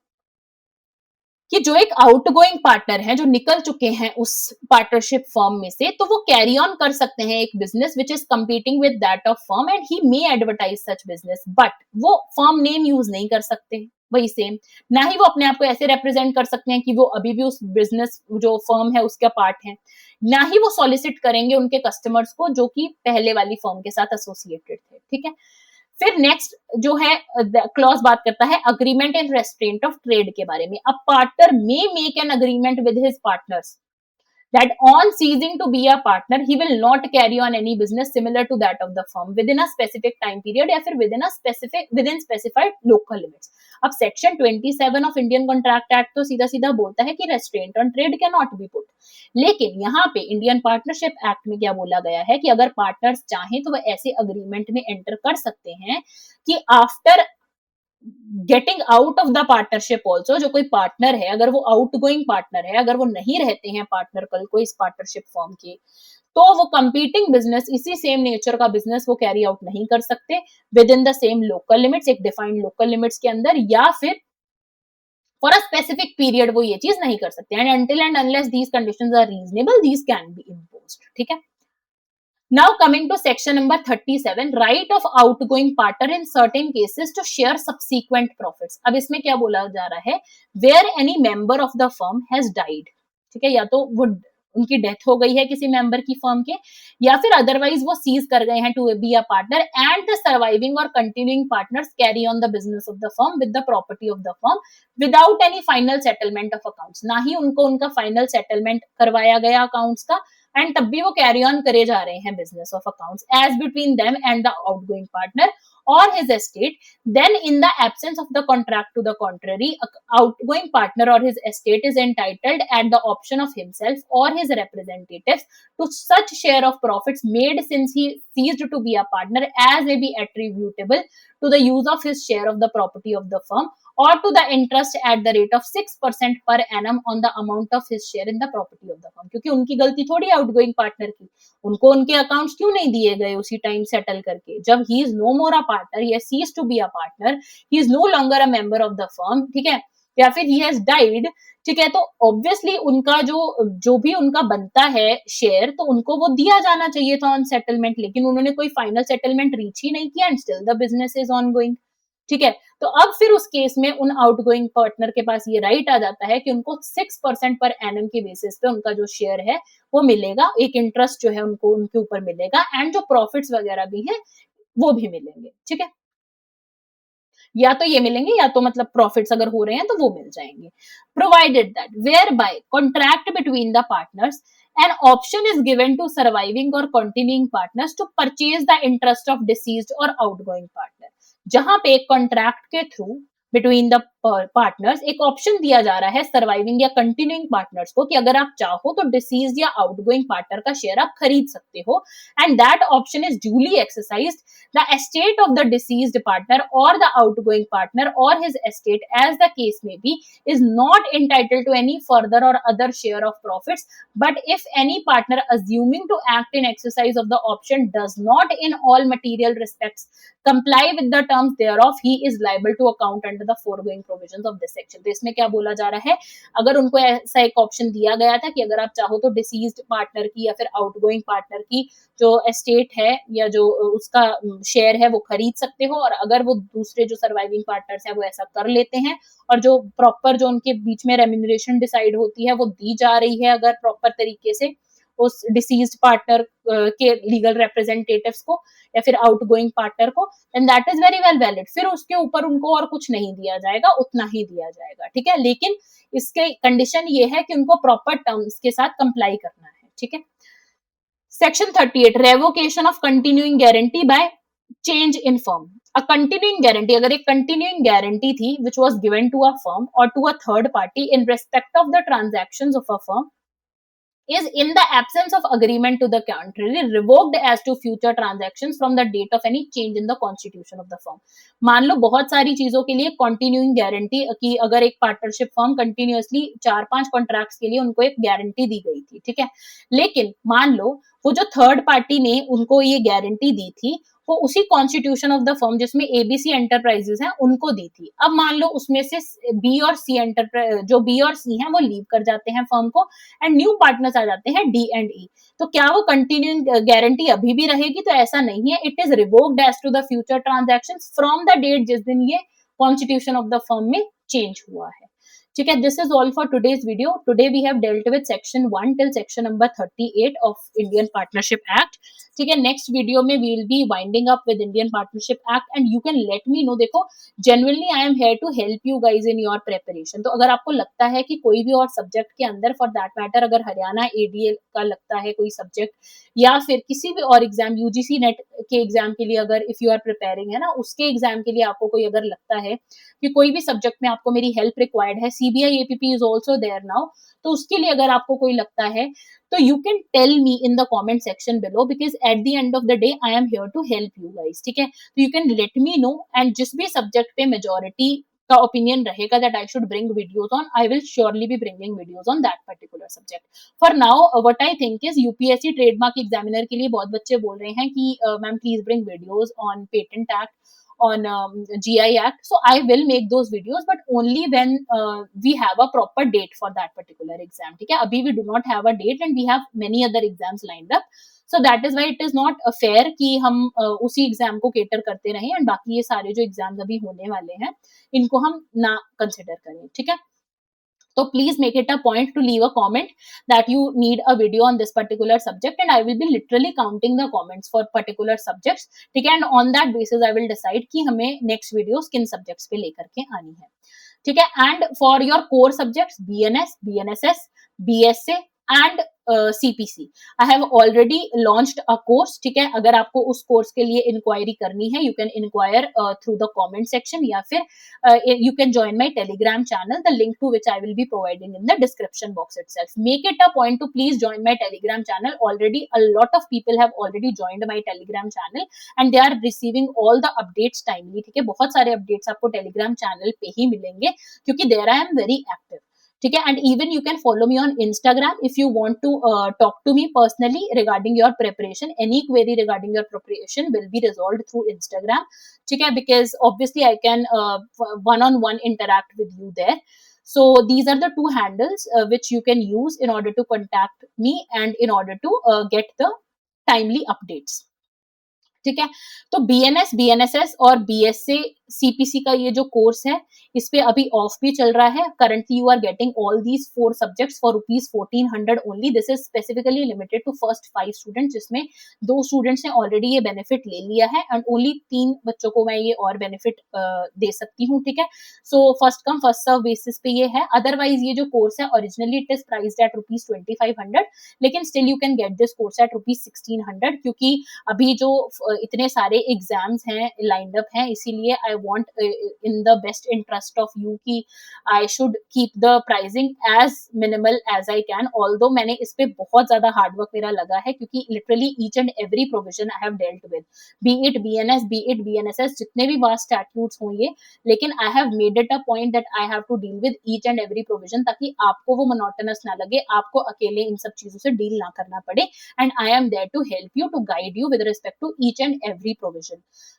कि जो एक आउटगोइंग पार्टनर है, जो निकल चुके हैं उस पार्टनरशिप फर्म में से, तो वो कैरी ऑन कर सकते हैं एक business which is competing with that of firm and he may advertise such business, but वो फर्म नेम यूज नहीं कर सकते। वही सेम, ना ही वो अपने आप को ऐसे रिप्रेजेंट कर सकते हैं कि वो अभी भी उस बिजनेस जो फर्म है उसका पार्ट है, ना ही वो सॉलिसिट करेंगे उनके कस्टमर्स को जो कि पहले वाली फर्म के साथ एसोसिएटेड थे, ठीक है। फिर नेक्स्ट जो है क्लॉज बात करता है agreement in restraint of trade के बारे में। अब partner may make an agreement with his partners that on ceasing to be a partner he will not carry on any business similar to that of the firm within a specific time period या फिर within specified local limits। अब section 27 of Indian contract act तो सीधा सीधा बोलता है कि restaurant on trade can not B put, लेकिन यहाँ पे इंडियन पार्टनरशिप एक्ट में क्या बोला गया है कि अगर पार्टनर्स चाहें तो वह ऐसे अग्रीमेंट में एंटर कर सकते हैं कि after getting out of the partnership also, जो कोई पार्टनर है अगर वो आउटगोइंग पार्टनर है, अगर वो नहीं रहते हैं पार्टनर कल को इस पार्टनरशिप फॉर्म के, तो वो कंपीटिंग बिजनेस, इसी सेम नेचर का बिजनेस वो कैरी आउट नहीं कर सकते with in the same local limits, एक डिफाइंड लोकल लिमिट्स के अंदर, या फिर फॉर अ स्पेसिफिक पीरियड वो ये चीज नहीं कर सकते। And until and unless these conditions are reasonable these can be imposed, ठीक है। Now coming to section number 37, right of outgoing partner in certain cases to share subsequent profits। अब इसमें क्या बोला जा रहा है, where any member of the firm has died, ठीक है, या तो वो उनकी डेथ हो गई है किसी मेंबर की फर्म के, या फिर अदरवाइज वो सीज कर गए हैं to be a partner and the surviving और continuing partners carry on the business of the firm with the property of the firm without any final settlement of accounts, ना ही उनको उनका फाइनल सेटलमेंट करवाया गया अकाउंट्स का, and तब भी वो कैरी ऑन करे जा रहे हैं business of accounts as between them and the outgoing partner or his estate, then in the absence of the contract to the contrary, outgoing partner or his estate is entitled at the option of himself or his representatives to such share of profits made since he ceased to be a partner as may be attributable to the use of his share of the property of the firm or to the interest at the rate of 6% per annum on the amount of his share in the property of the firm। क्योंकि उनकी गलती थोड़ी outgoing partner की, उनको उनके accounts क्यों नहीं दिए गए उसी टाइम सेटल करके, जब he is no more a partner, he has ceased to be a partner, he is no longer a member of the firm, ठीक है, या फिर ही हैज डाइड, ठीक है, तो ऑब्वियसली उनका जो भी उनका बनता है शेयर, तो उनको वो दिया जाना चाहिए था ऑन सेटलमेंट, लेकिन उन्होंने कोई फाइनल सेटलमेंट रीच ही नहीं किया and still the business is on going, ठीक है। तो अब फिर उस केस में उन आउटगोइंग पार्टनर के पास ये राइट आ जाता है कि उनको 6% पर एनम के बेसिस पे उनका जो शेयर है वो मिलेगा, एक इंटरेस्ट जो है उनको उनके ऊपर मिलेगा एंड जो प्रॉफिट्स वगैरह भी हैं वो भी मिलेंगे, ठीक है, या तो ये मिलेंगे या तो मतलब प्रॉफिट्स अगर हो रहे हैं तो वो मिल जाएंगे। Provided that where by contract between the partners an option is given to surviving or continuing partners to purchase the interest of deceased or outgoing partner। जहां पे कॉन्ट्रैक्ट के थ्रू बिटवीन द पार्टनर्स एक option दिया जा रहा है surviving या continuing partners को कि अगर आप चाहो तो डिसीज या आउटगोइंग पार्टनर का शेयर आप खरीद सकते हो, and that option is duly exercised, the estate of the deceased partner और द आउटगोइंग पार्टनर और his estate as the case में be is not entitled to any further or other share of profits, but if any partner assuming to act in exercise of the option does not in all material respects comply with the terms thereof, he is liable to account under the foregoing provisions of this section। तो इसमें क्या बोला जा रहा है, अगर उनको ऐसा एक ऑप्शन दिया गया था कि अगर आप चाहो तो डिसीज्ड पार्टनर की या फिर आउटगोइंग पार्टनर की जो एस्टेट है या जो उसका शेयर है वो खरीद सकते हो, और अगर वो दूसरे जो सर्वाइविंग पार्टनर्स है वो ऐसा कर लेते हैं और जो प्रॉपर जो उनके बीच में रेम्यूनरेशन डिसाइड होती है वो दी जा रही है अगर प्रॉपर तरीके से, उस डिसीज्ड पार्टनर के लीगल रिप्रेजेंटेटिव्स को या फिर आउटगोइंग पार्टनर को, and that is very well valid. फिर उसके ऊपर उनको और कुछ नहीं दिया जाएगा, उतना ही दिया जाएगा, ठीक है। लेकिन इसके कंडीशन ये है कि उनको प्रॉपर टर्म्स के साथ कंप्लाई करना है, ठीक है। Section 38, revocation of continuing guarantee by change in firm. A continuing guarantee, अगर एक कंटिन्यूइंग गारंटी थी which was given to a firm और to a third party in respect of the transactions of a firm is in the absence of agreement to the contrary revoked as to future transactions from the date of any change in the constitution of the firm। मान लो बहुत सारी चीजों के लिए continuing guarantee की, अगर एक partnership firm continuously 4-5 contracts के लिए उनको एक गारंटी दी गई थी, ठीक है। लेकिन मान लो वो जो थर्ड पार्टी ने उनको ये गारंटी दी थी वो उसी कॉन्स्टिट्यूशन ऑफ द फर्म जिसमें एबीसी एंटरप्राइजेस हैं उनको दी थी। अब मान लो उसमें से बी और सी एंटरप्राइज, जो बी और सी हैं वो लीव कर जाते हैं फर्म को एंड न्यू पार्टनर्स आ जाते हैं डी एंड ई। तो क्या वो कंटिन्यूइंग गारंटी अभी भी रहेगी? तो ऐसा नहीं है। It is revoked as to the future transactions from the date जिस दिन ये कॉन्स्टिट्यूशन ऑफ द फर्म में चेंज हुआ है, ठीक है। This is all for today's video. Today we have dealt with section 1 till section number 38 of Indian partnership act, ठीक है। नेक्स्ट वीडियो में we will be winding up with Indian partnership act and you can let me know. देखो, genuinely I am here to help you guys in your preparation. तो अगर आपको लगता है कि कोई भी और सब्जेक्ट के अंदर, फॉर दैट मैटर अगर हरियाणा एडीएल का लगता है कोई सब्जेक्ट, या फिर किसी भी और एग्जाम, यूजीसी नेट के एग्जाम के लिए अगर इफ यू आर प्रिपेयरिंग, है ना, उसके एग्जाम के लिए आपको कोई अगर लगता है कि कोई भी सब्जेक्ट में आपको मेरी हेल्प रिक्वायर्ड है, CBI app is also there now, तो उसके लिए अगर आपको कोई लगता है तो you can tell me in the comment section below, because at the end of the day I am here to help you guys, ठीक है। तो you can let me know, and जिस भी सब्जेक्ट पे मेजोरिटी का opinion रहेगा that I should bring videos on, I will surely be bringing videos on that particular subject. For now what I think is, UPSC trademark examiner के लिए बहुत बच्चे बोल रहे हैं कि ma'am please bring videos on patent act, on GI Act. So I will make those videos, but only when we have a proper date for that particular exam. ठीक है, अभी we do not have a date and we have many other exams lined up. So that is why it is not fair कि हम उसी exam को cater करते रहें and बाकी ये सारे जो एग्जाम्स अभी होने वाले हैं इनको हम ना कंसिडर करें, ठीक है। So please make it a point to leave a comment that you need a video on this particular subject and I will be literally counting the comments for particular subjects, ठीक है। And on that basis I will decide कि हमें next videos किन subjects पे लेकर के आनी है, ठीक है। And for your core subjects BNS, BNSS, BSA and CPC I have already launched a course, ठीक है। अगर आपको उस कोर्स के लिए इंक्वायरी करनी है you can inquire through the comment section या फिर you can join my telegram channel, the link to which I will be providing in the description box itself. Make it a point to please join my telegram channel. Already a lot of people have already joined my telegram channel and they are receiving all the updates timely, ठीक है। बहुत सारे updates आपको telegram channel पे ही मिलेंगे क्योंकि there I am very active, ठीक है। And even you can follow me on Instagram if you want to talk to me personally regarding your preparation, any query regarding your preparation will be resolved through Instagram, ठीक है, because obviously I can one on one interact with you there. So these are the two handles which you can use in order to contact me and in order to get the timely updates, ठीक है। तो BNS, BNSS और BSA CPC का ये जो course है इस पे अभी ऑफ भी चल रहा है। Currently you are getting all these 4 subjects for ₹1400 only. This is specifically limited to first 5 students, जिसमें 2 स्टूडेंट्स ने ऑलरेडी ये बेनिफिट ले लिया है एंड ओनली 3 बच्चों को मैं ये और बेनिफिट दे सकती हूँ, ठीक है। So first come first serve basis पे ये है। अदरवाइज ये जो कोर्स है originally it is priced at ₹2500, लेकिन still you can get this course at ₹1600 क्योंकि अभी जो इतने सारे एग्जाम्स हैं लाइंड अप हैं, इसीलिए I want in the best interest of you कि I should keep the pricing as minimal as I can. Although मैंने इस पे बहुत ज्यादा हार्डवर्क मेरा लगा है क्योंकि literally each and every provision I have dealt with, be it BNS, be it BNSS, जितने भी वास्ट स्टैट्यूट्स होंगे, लेकिन I have made it a point that I have to deal with each and every provision ताकि आपको वो monotonous ना लगे, आपको अकेले इन सब चीजों से डील ना करना पड़े। And I am there to help you, to guide you with respect to each and every provision.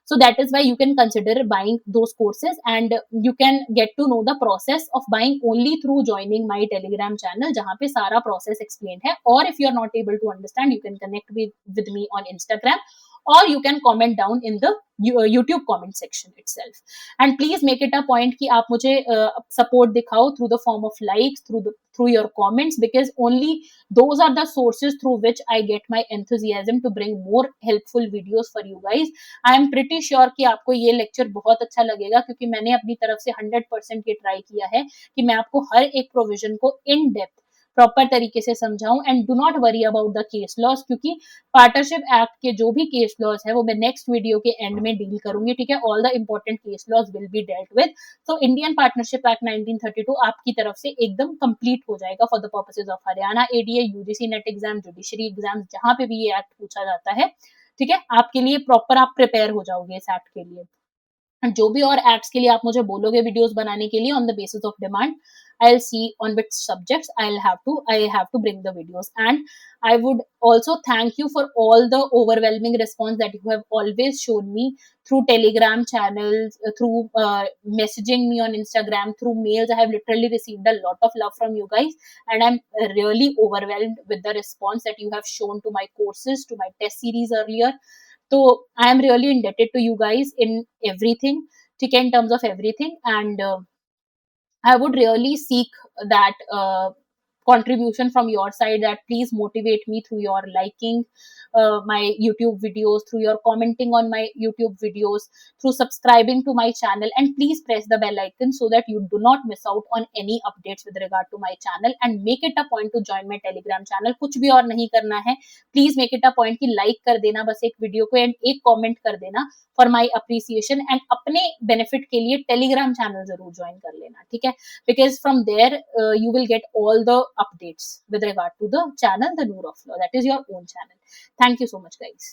So that is why you can consider buying those courses and you can get to know the process of buying only through joining my telegram channel जहाँ पे सारा process explained है। और if you are not able to understand you can connect with me on Instagram or you can comment down in the YouTube comment section itself. And please make it a point कि आप मुझे support दिखाओ through the form of likes, through your comments, because only those are the sources through which I get my enthusiasm to bring more helpful videos for you guys. I am pretty sure कि आपको ये lecture बहुत अच्छा लगेगा, क्योंकि मैंने अपनी तरफ से 100% ये try किया है कि मैं आपको हर एक provision को in depth प्रॉपर तरीके से समझाऊं. And do not worry about the case laws, क्योंकि पार्टनरशिप एक्ट के जो भी केस लॉस है वो मैं नेक्स्ट वीडियो के एंड में डील करूंगी. ठीक है, all the important case laws will be dealt with. तो इंडियन पार्टनरशिप एक्ट 1932 आपकी तरफ से एकदम कंप्लीट हो जाएगा for the purposes of Haryana ADA, UGC net exam, judiciary exam, जहां पे भी ये एक्ट पूछा जाता है. ठीक है, आपके लिए प्रॉपर आप प्रिपेयर हो जाओगे इस एक्ट के लिए. जो भी और एक्ट्स के लिए आप मुझे बोलोगे वीडियोस बनाने के लिए, on the basis of demand, I'll see on which subjects I have to bring the videos. And I would also thank you for all the overwhelming response that you have always shown me through Telegram channels, through messaging me on Instagram, through mails. I have literally received a lot of love from you guys, and I'm really overwhelmed with the response that you have shown to my courses, to my test series earlier. So I am really indebted to you guys in everything, in terms of everything. And I would really seek that contribution from your side, that please motivate me through your liking my YouTube videos, through your commenting on my YouTube videos, through subscribing to my channel, and please press the bell icon so that you do not miss out on any updates with regard to my channel. And make it a point to join my Telegram channel. कुछ भी और नहीं करना है, please make it a point कि like कर देना बस एक वीडियो को, एंड एक कमेंट कर देना फॉर माय अप्रिसिएशन. एंड अपने बेनिफिट के लिए टेलीग्राम चैनल जरूर ज्वाइन कर लेना. ठीक है, because from there you will get all the updates with regard to the channel, the Noor of Law. That is your own channel. Thank you so much, guys.